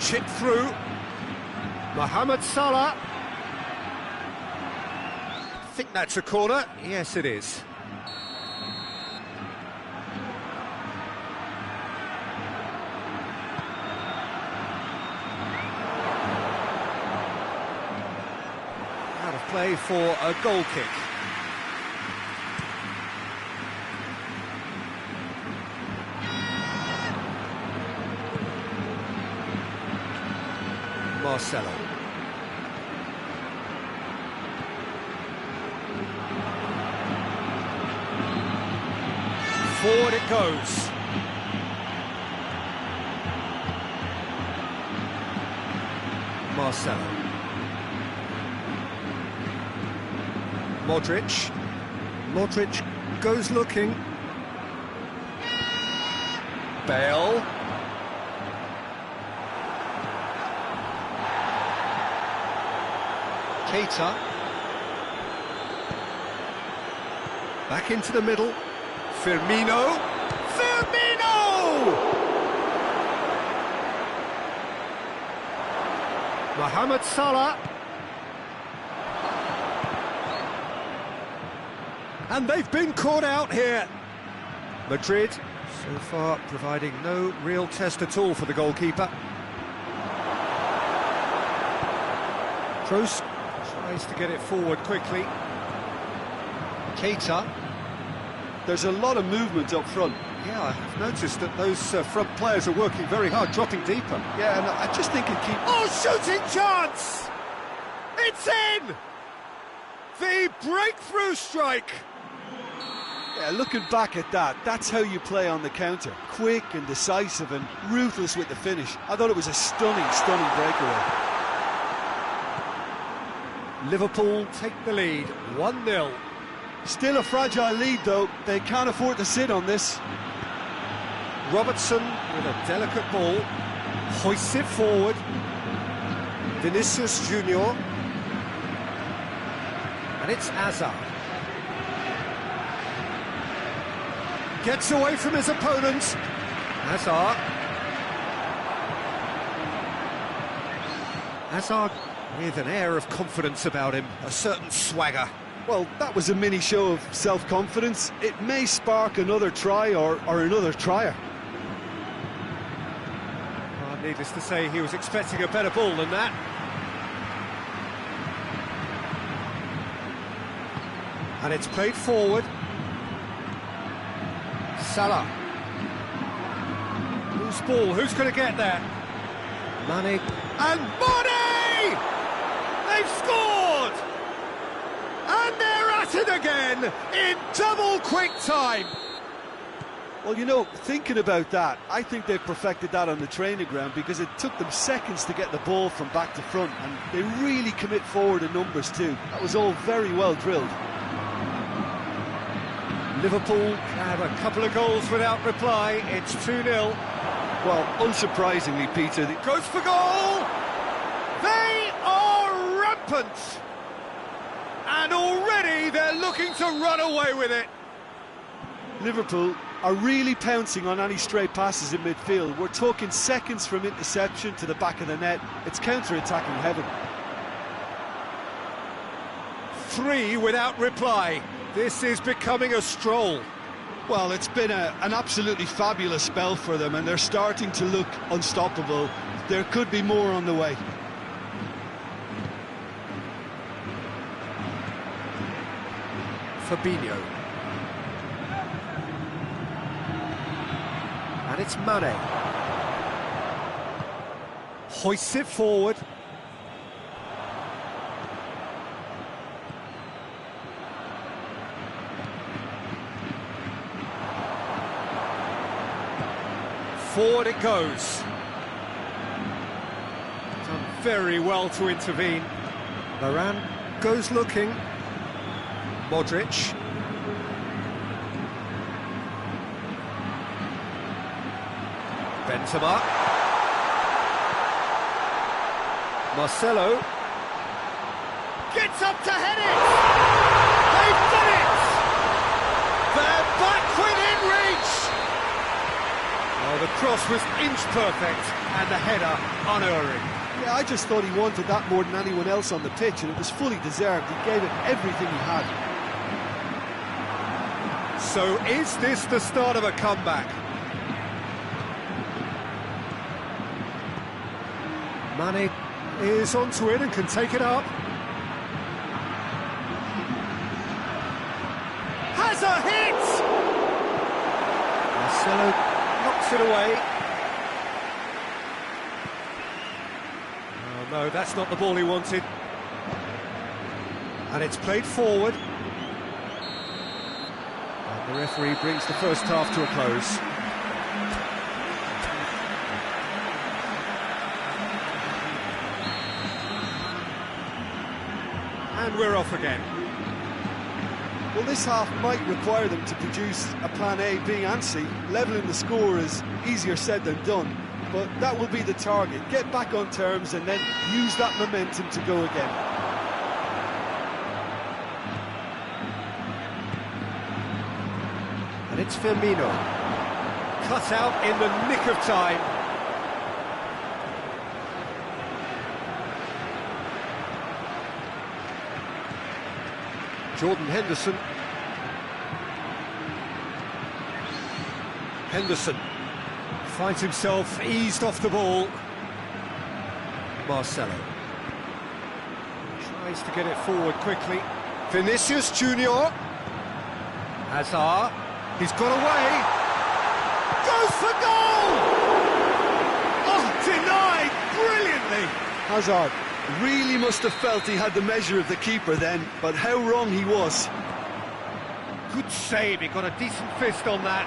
Chip through. Mohamed Salah. I think that's a corner. Yes, it is. Out of play for a goal kick. Marcelo. Forward it goes. Marcelo. Modric. Modric goes looking. Bale. Keita. Back into the middle. Firmino. Firmino! Mohamed Salah. And they've been caught out here. Madrid, so far, providing no real test at all for the goalkeeper. Kroos tries to get it forward quickly. Keita. There's a lot of movement up front. Yeah, I've noticed that those front players are working very hard, dropping deeper. Yeah, and I just think it keeps... Oh, shooting chance! It's in! The breakthrough strike! Yeah, looking back at that, that's how you play on the counter. Quick and decisive and ruthless with the finish. I thought it was a stunning, stunning breakaway. Liverpool take the lead, 1-0. Still a fragile lead, though. They can't afford to sit on this. Robertson with a delicate ball. Hoists it forward. Vinicius Junior. And it's Hazard. Gets away from his opponent. Hazard. Hazard with an air of confidence about him, a certain swagger. Well, that was a mini show of self-confidence. It may spark another try or another trier. Well, needless to say, he was expecting a better ball than that. And it's played forward. Salah. Loose ball, who's going to get there? Mane. And Mane! They've scored! And they're at it again in double quick time. Well, you know, thinking about that, I think they've perfected that on the training ground because it took them seconds to get the ball from back to front, and they really commit forward in numbers too. That was all very well drilled. Liverpool have a couple of goals without reply. It's 2-0. Well, unsurprisingly, Peter, it goes for goal. They are rampant. And already they're looking to run away with it. Liverpool are really pouncing on any stray passes in midfield. We're talking seconds from interception to the back of the net. It's counter-attacking heaven. 3 without reply. This is becoming a stroll. Well, it's been an absolutely fabulous spell for them, and they're starting to look unstoppable. There could be more on the way. Fabinho. And it's Mane. Hoists it forward. Forward it goes. Done very well to intervene. Varane goes looking. Modric. Benzema. Marcelo. Gets up to head it! They've done it! They're back within reach! Oh, the cross was inch perfect and the header unerring. Yeah, I just thought he wanted that more than anyone else on the pitch, and it was fully deserved. He gave it everything he had. So is this the start of a comeback? Mane is onto it and can take it up. Has a hit! Marcelo knocks it away. Oh no, that's not the ball he wanted. And it's played forward. And the referee brings the first half to a close. And we're off again. Well, this half might require them to produce a plan A, B and C. Levelling the score is easier said than done, but that will be the target. Get back on terms and then use that momentum to go again. And it's Firmino. Cut out in the nick of time. Jordan Henderson. Henderson finds himself eased off the ball. Marcelo tries to get it forward quickly. Vinicius Junior. Hazard. He's got away. Goes for goal! Oh, denied brilliantly. Hazard really must have felt he had the measure of the keeper then, but how wrong he was. Good save, he got a decent fist on that.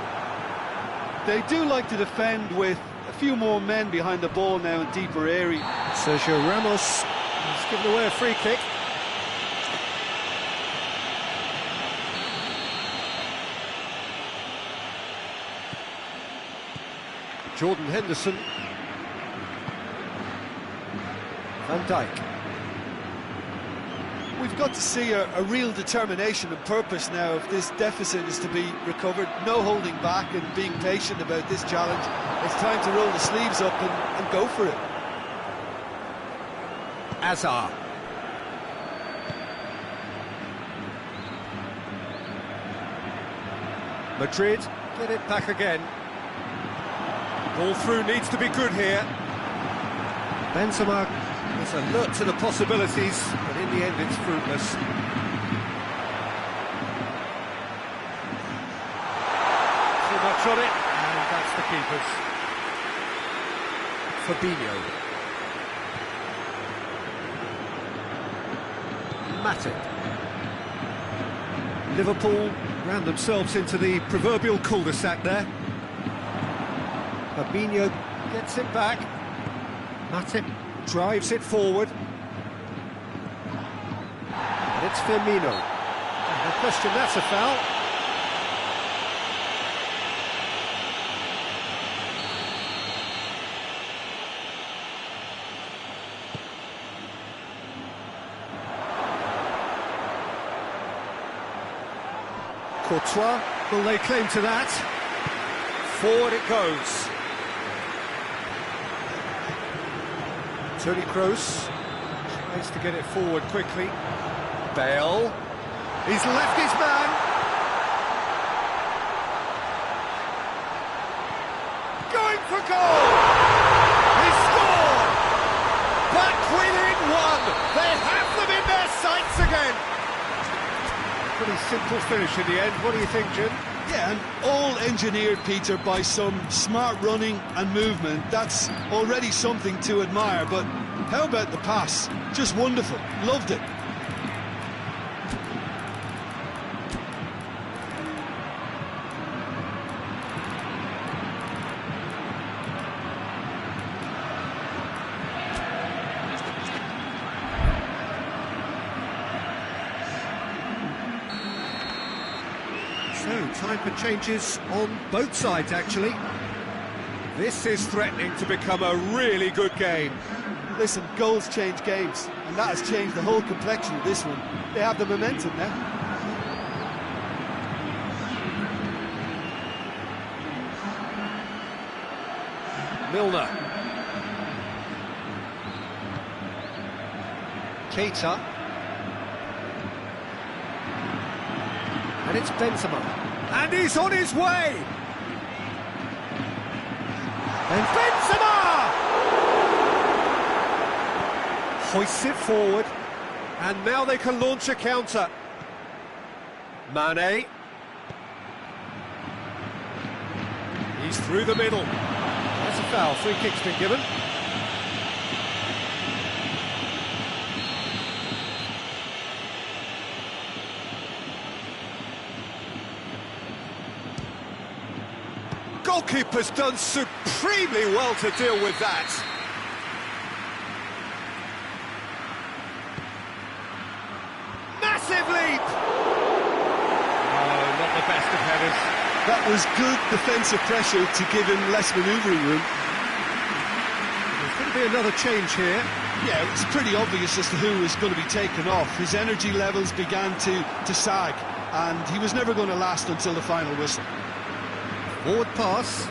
They do like to defend with a few more men behind the ball now in deeper area. Sergio Ramos has given away a free kick. Jordan Henderson. Van Dijk. We've got to see a real determination and purpose now if this deficit is to be recovered. No holding back and being patient about this challenge. It's time to roll the sleeves up and go for it. Hazard. Madrid get it back again. Ball through needs to be good here. Benzema is alert to the possibilities, but in the end it's fruitless. Too much on it, and that's the keeper's. Fabinho. Matip. Liverpool ran themselves into the proverbial cul-de-sac there. Fabinho gets it back. Matip drives it forward. And it's Firmino. No question, that's a foul. Courtois will lay claim to that. Forward it goes. Toni Kroos tries to get it forward quickly. Bale. He's left his man. Going for goal. He scored. Back within one. They have them in their sights again. Pretty simple finish in the end. What do you think, Jim? Yeah, and all engineered, Peter, by some smart running and movement. That's already something to admire, but how about the pass? Just wonderful. Loved it. So, time for changes on both sides, actually. This is threatening to become a really good game. Listen, goals change games, and that has changed the whole complexion of this one. They have the momentum now. Milner. Keita. And it's Benzema. And he's on his way! And Benzema! Hoists it forward. And now they can launch a counter. Mane. He's through the middle. That's a foul. Free kick's been given. Goalkeeper's done supremely well to deal with that. is. That was good defensive pressure to give him less manoeuvring room. There's going to be another change here. Yeah, it was pretty obvious as to who was going to be taken off. His energy levels began to sag, and he was never going to last until the final whistle. Forward pass.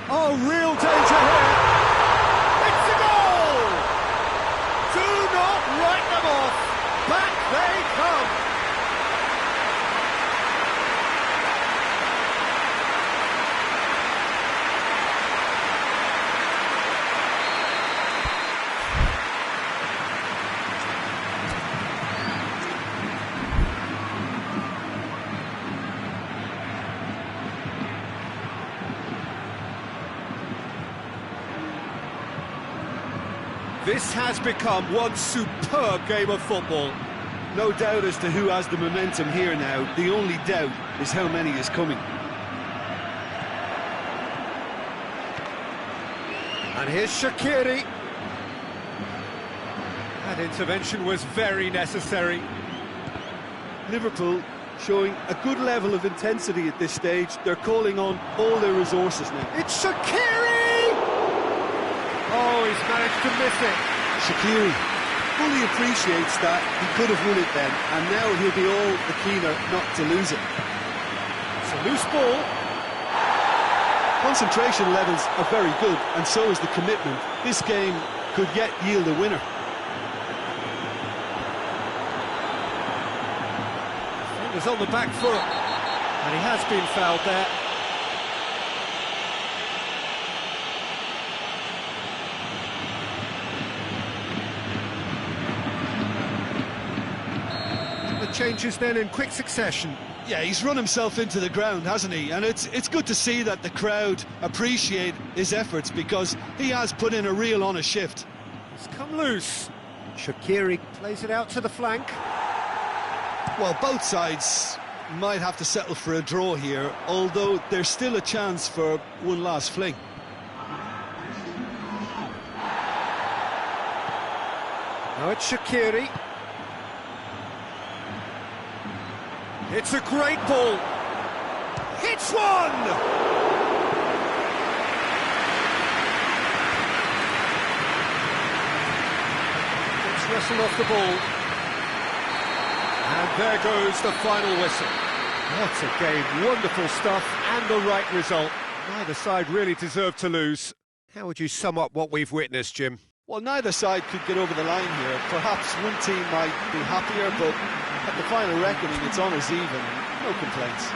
Oh, real danger here. It's a goal! Do not write them off. Back they come. This has become one superb game of football. No doubt as to who has the momentum here now. The only doubt is how many is coming. And here's Shaqiri. That intervention was very necessary. Liverpool showing a good level of intensity at this stage. They're calling on all their resources now. It's Shaqiri! Oh, he's managed to miss it. Shaqiri fully appreciates that he could have won it then, and now he'll be all the keener not to lose it. It's a loose ball. Concentration levels are very good, and so is the commitment. This game could yet yield a winner. Defender's on the back foot, and he has been fouled there. Changes then in quick succession. Yeah, he's run himself into the ground, hasn't he? And it's good to see that the crowd appreciate his efforts, because he has put in a real honest shift. It's come loose. Shaqiri plays it out to the flank. Well, both sides might have to settle for a draw here, although there's still a chance for one last fling. Now it's Shaqiri. It's a great ball. Hits one! It's wrestled off the ball. And there goes the final whistle. What a game. Wonderful stuff and the right result. Neither side really deserved to lose. How would you sum up what we've witnessed, Jim? Well, neither side could get over the line here. Perhaps one team might be happier, but at the final reckoning, it's on as even. No complaints.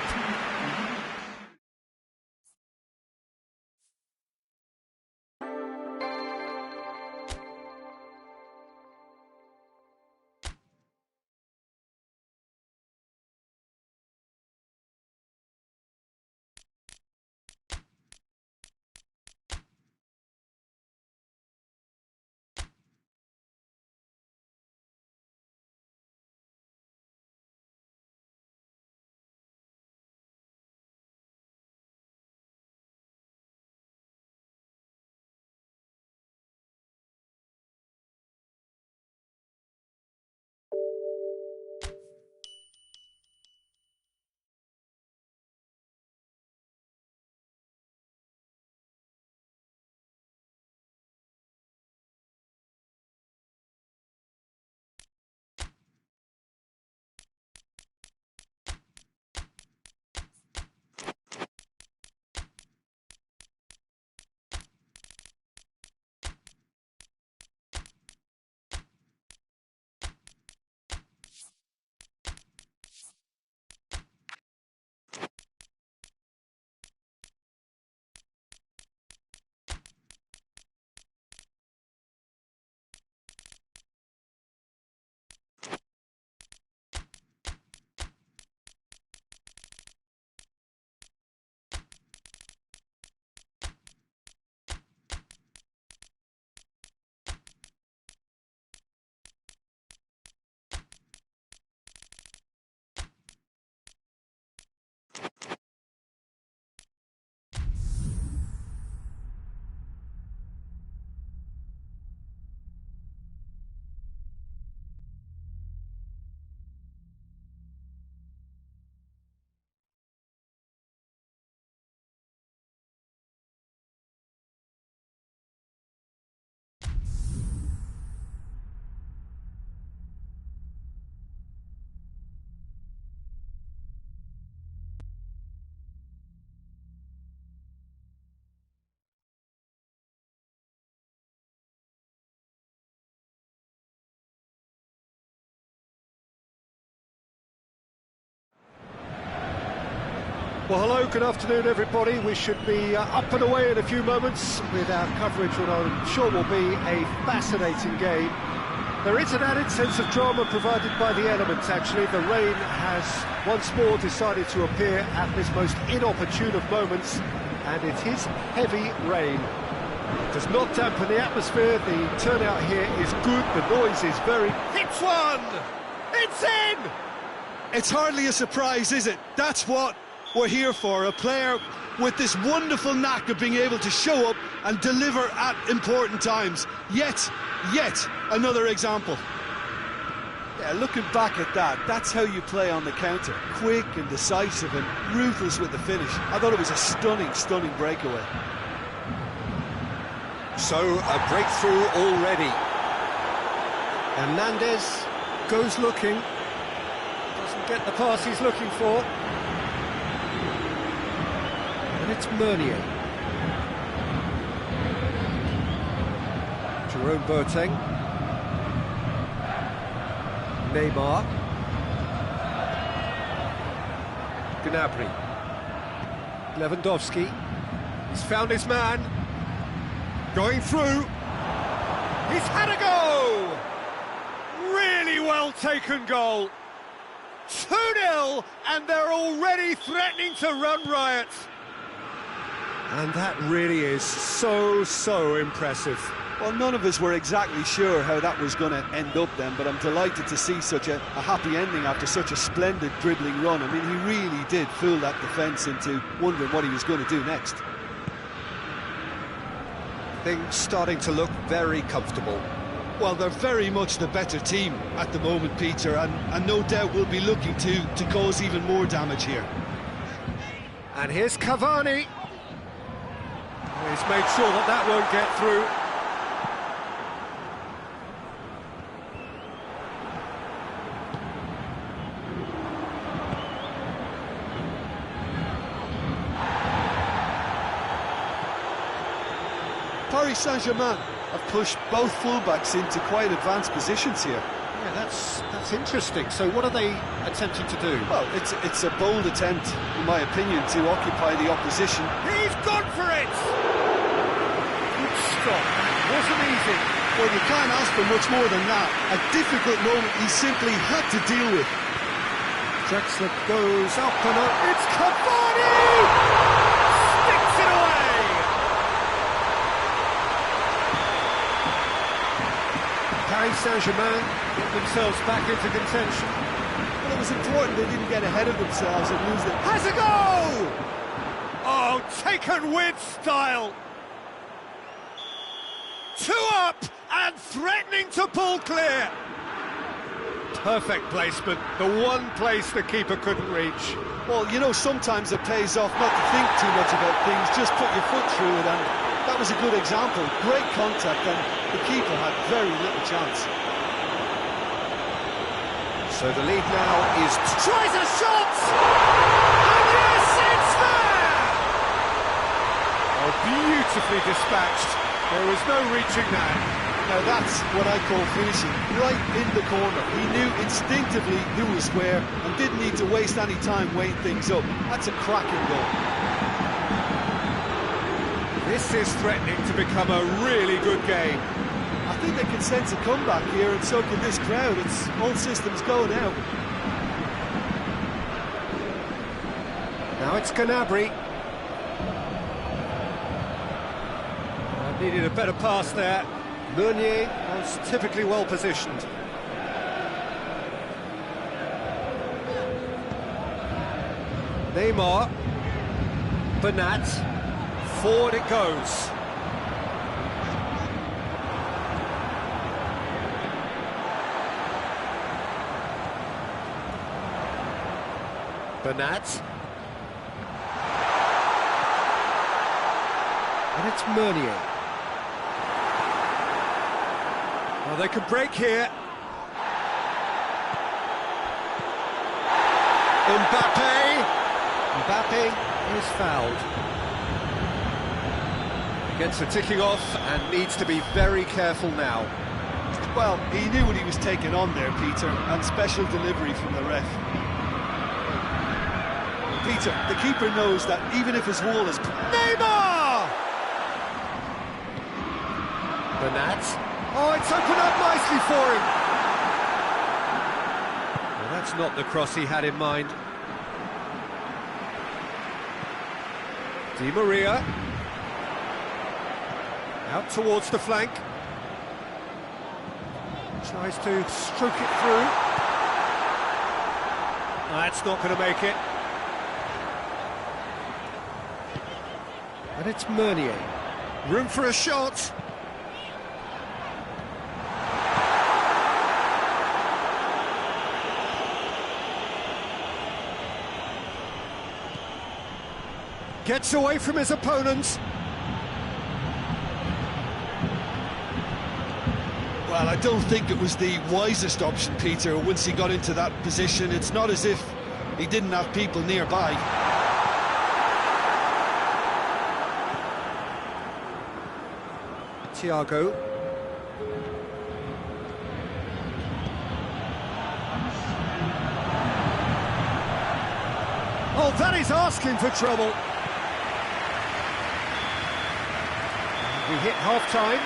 Well, hello, good afternoon, everybody. We should be up and away in a few moments with our coverage, what I'm sure will be a fascinating game. There is an added sense of drama provided by the elements, actually. The rain has once more decided to appear at this most inopportune of moments, and it is heavy rain. It does not dampen the atmosphere, the turnout here is good, the noise is very... It's one! It's in! It's hardly a surprise, is it? That's what we're here for, a player with this wonderful knack of being able to show up and deliver at important times. Yet another example. Yeah, looking back at that, that's how you play on the counter. Quick and decisive and ruthless with the finish. I thought it was a stunning breakaway. So, a breakthrough already. Hernandez goes looking. Doesn't get the pass he's looking for. And it's Meunier. Jerome Boateng. Neymar. Gnabry. Lewandowski. He's found his man. Going through. He's had a go! Really well taken goal. 2-0, and they're already threatening to run riot. And that really is so impressive. Well, none of us were exactly sure how that was going to end up then, but I'm delighted to see such a happy ending after such a splendid dribbling run. I mean, he really did fool that defence into wondering what he was going to do next. Things starting to look very comfortable. Well, they're very much the better team at the moment, Peter, and no doubt will be looking to cause even more damage here. And here's Cavani. He's made sure that won't get through. Paris Saint-Germain have pushed both fullbacks into quite advanced positions here. Yeah, that's interesting. So what are they attempting to do? Well, it's a bold attempt, in my opinion, to occupy the opposition. He's gone for it! Good stop. Wasn't easy. Well, you can't ask for much more than that. A difficult moment he simply had to deal with. Drexler goes up and up. It's Cavani! Sticks it away! Paris Saint-Germain get themselves back into contention. Well, it was important they didn't get ahead of themselves and lose it. Has a go! Oh, taken with style! 2 up and threatening to pull clear. Perfect placement, the one place the keeper couldn't reach. Well, you know, sometimes it pays off not to think too much about things, just put your foot through it, and that was a good example. Great contact, and the keeper had very little chance. So the lead now is... Tries a shot! And yes, it's there! Oh, beautifully dispatched. There was no reaching that. Now that's what I call finishing, right in the corner. He knew instinctively who was where and didn't need to waste any time weighing things up. That's a cracking goal. This is threatening to become a really good game. I think they can sense a comeback here, and so can this crowd. It's all systems go now. Now it's Gnabry. Needed a better pass there. Meunier was typically well positioned. Neymar. Bernat. Forward it goes. Bernat. And it's Meunier. Well, they can break here. Mbappe is fouled. Gets a ticking off and needs to be very careful now. Well, he knew what he was taking on there, Peter, and special delivery from the ref. Peter, the keeper knows that even if his wall is... Neymar! Bernat. Oh, it's opened up nicely for him. Well, that's not the cross he had in mind. Di Maria. Out towards the flank. Tries to stroke it through. That's not going to make it. And it's Meunier. Room for a shot. Gets away from his opponents. Well, I don't think it was the wisest option, Peter, once he got into that position. It's not as if he didn't have people nearby. Thiago. Oh, that is asking for trouble. We hit half-time.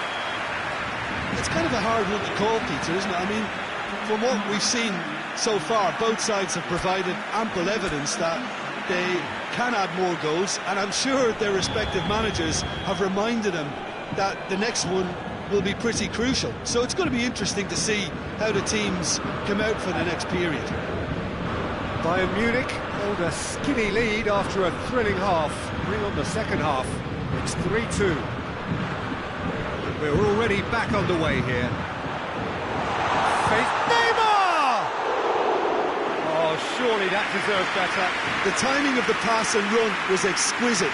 It's kind of a hard one to call, Peter, isn't it? I mean, from what we've seen so far, both sides have provided ample evidence that they can add more goals, and I'm sure their respective managers have reminded them that the next one will be pretty crucial. So it's going to be interesting to see how the teams come out for the next period. Bayern Munich hold a skinny lead after a thrilling half. Bring on the second half. It's 3-2. We're already back underway here. Face Neymar! Oh, surely that deserved better. The timing of the pass and run was exquisite.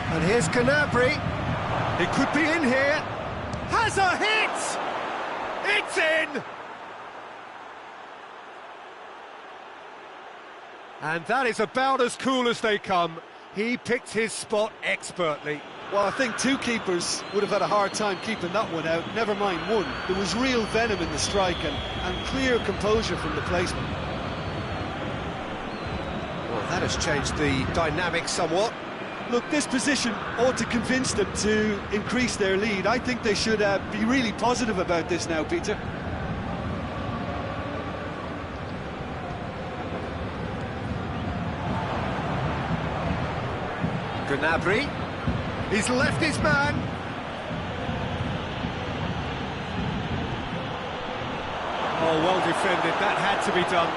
And here's Gnabry. It could be in here. Has a hit! It's in! And that is about as cool as they come. He picked his spot expertly. Well, I think two keepers would have had a hard time keeping that one out, never mind one. There was real venom in the strike and clear composure from the placement. Well, that has changed the dynamic somewhat. Look, this position ought to convince them to increase their lead. I think they should be really positive about this now, Peter. Gnabry. He's left his man. Oh, well defended. That had to be done.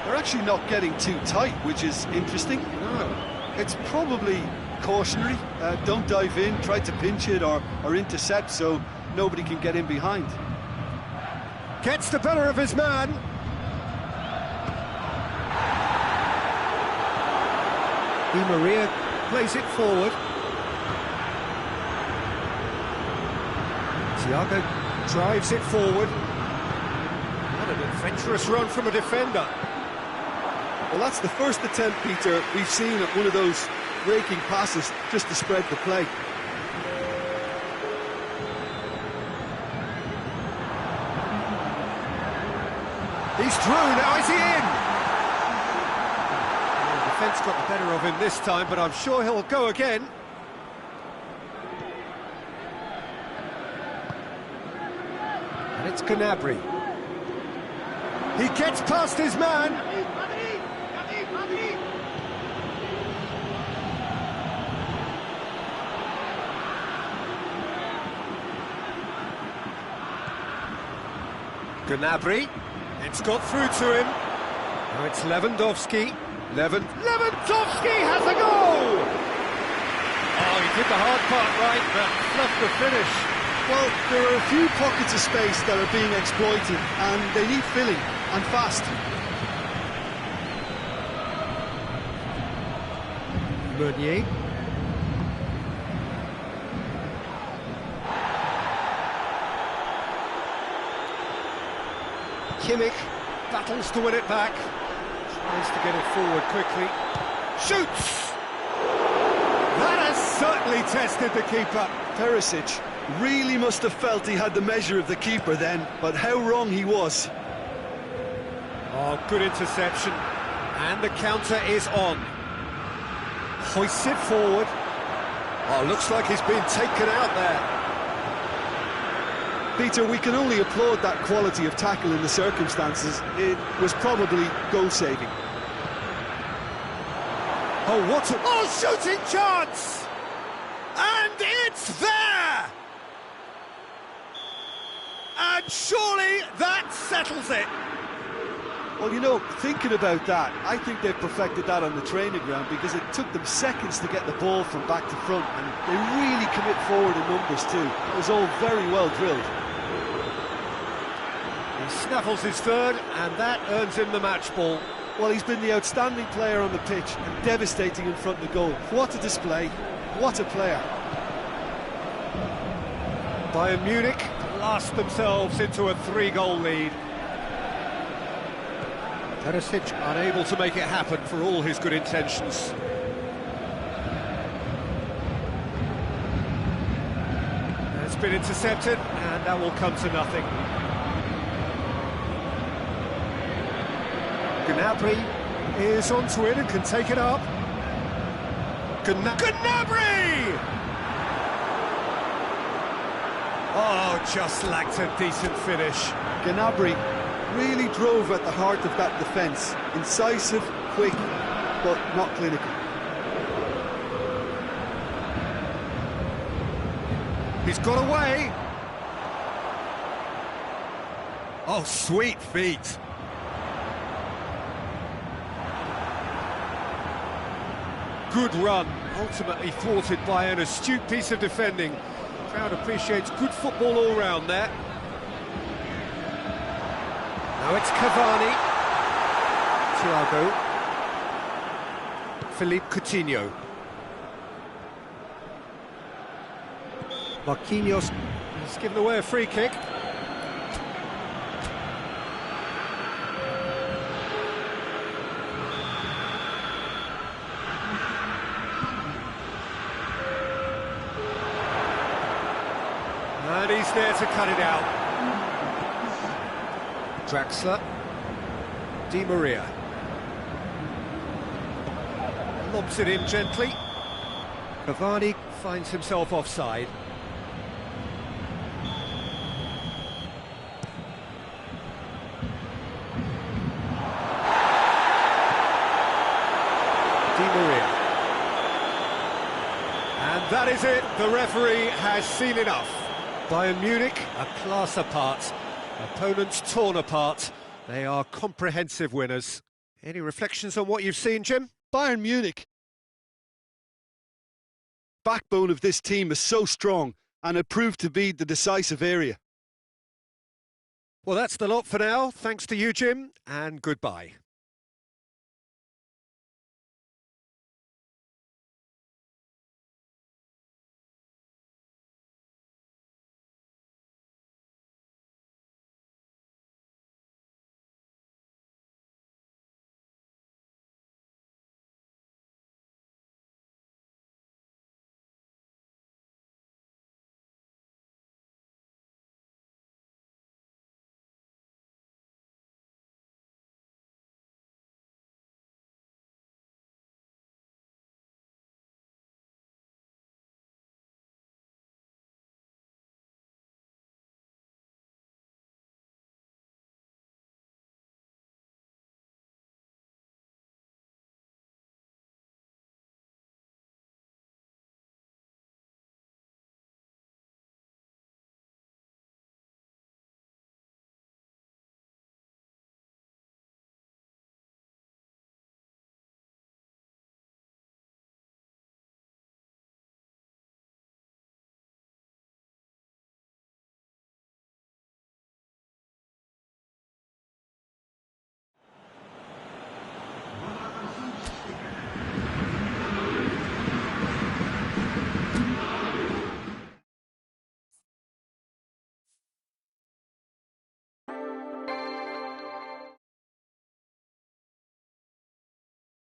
They're actually not getting too tight, which is interesting. No. It's probably cautionary. Don't dive in, try to pinch it or intercept so nobody can get in behind. Gets the better of his man. Di Maria plays it forward. Thiago drives it forward. What an adventurous run from a defender. Well, that's the first attempt, Peter, we've seen at one of those raking passes just to spread the play. He's through, now is he in? Well, the defence got the better of him this time, but I'm sure he'll go again. And it's Gnabry. He gets past his man. Gnabry, it's got through to him. Now it's Lewandowski. Lewandowski has a goal! Oh, he did the hard part right, but fluffed the finish. Well, there are a few pockets of space that are being exploited, and they need filling, and fast. Meunier. Kimmich battles to win it back. Tries to get it forward quickly. Shoots! That has certainly tested the keeper. Perisic Really must have felt he had the measure of the keeper then, but how wrong he was. Oh, good interception. And the counter is on. Hoists it forward. Oh, looks like he's been taken out there. Peter, we can only applaud that quality of tackle in the circumstances. It was probably goal-saving. Oh, what a... Oh, shooting chance! And it's there! And surely that settles it. Well, you know, thinking about that, I think they've perfected that on the training ground because it took them seconds to get the ball from back to front, and they really commit forward in numbers too. It was all very well drilled. He snaffles his third, and that earns him the match ball. Well, he's been the outstanding player on the pitch and devastating in front of goal. What a display, what a player. Bayern Munich blast themselves into a 3-goal lead. Perisic unable to make it happen for all his good intentions. It's been intercepted, and that will come to nothing. Gnabry is onto it and can take it up. Gnabry! Oh, just lacked a decent finish. Gnabry really drove at the heart of that defence. Incisive, quick, but not clinical. He's got away. Oh, sweet feet. Good run, ultimately thwarted by an astute piece of defending. The crowd appreciates good football all round there. Now it's Cavani. Thiago. Philippe Coutinho. Marquinhos has given away a free kick. And he's there to cut it out. Draxler. Di Maria. Lobs it in gently. Cavani finds himself offside. Di Maria. And that is it. The referee has seen enough. Bayern Munich, a class apart. Opponents torn apart. They are comprehensive winners. Any reflections on what you've seen, Jim? Bayern Munich. Backbone of this team is so strong, and it proved to be the decisive area. Well, that's the lot for now. Thanks to you, Jim, and goodbye.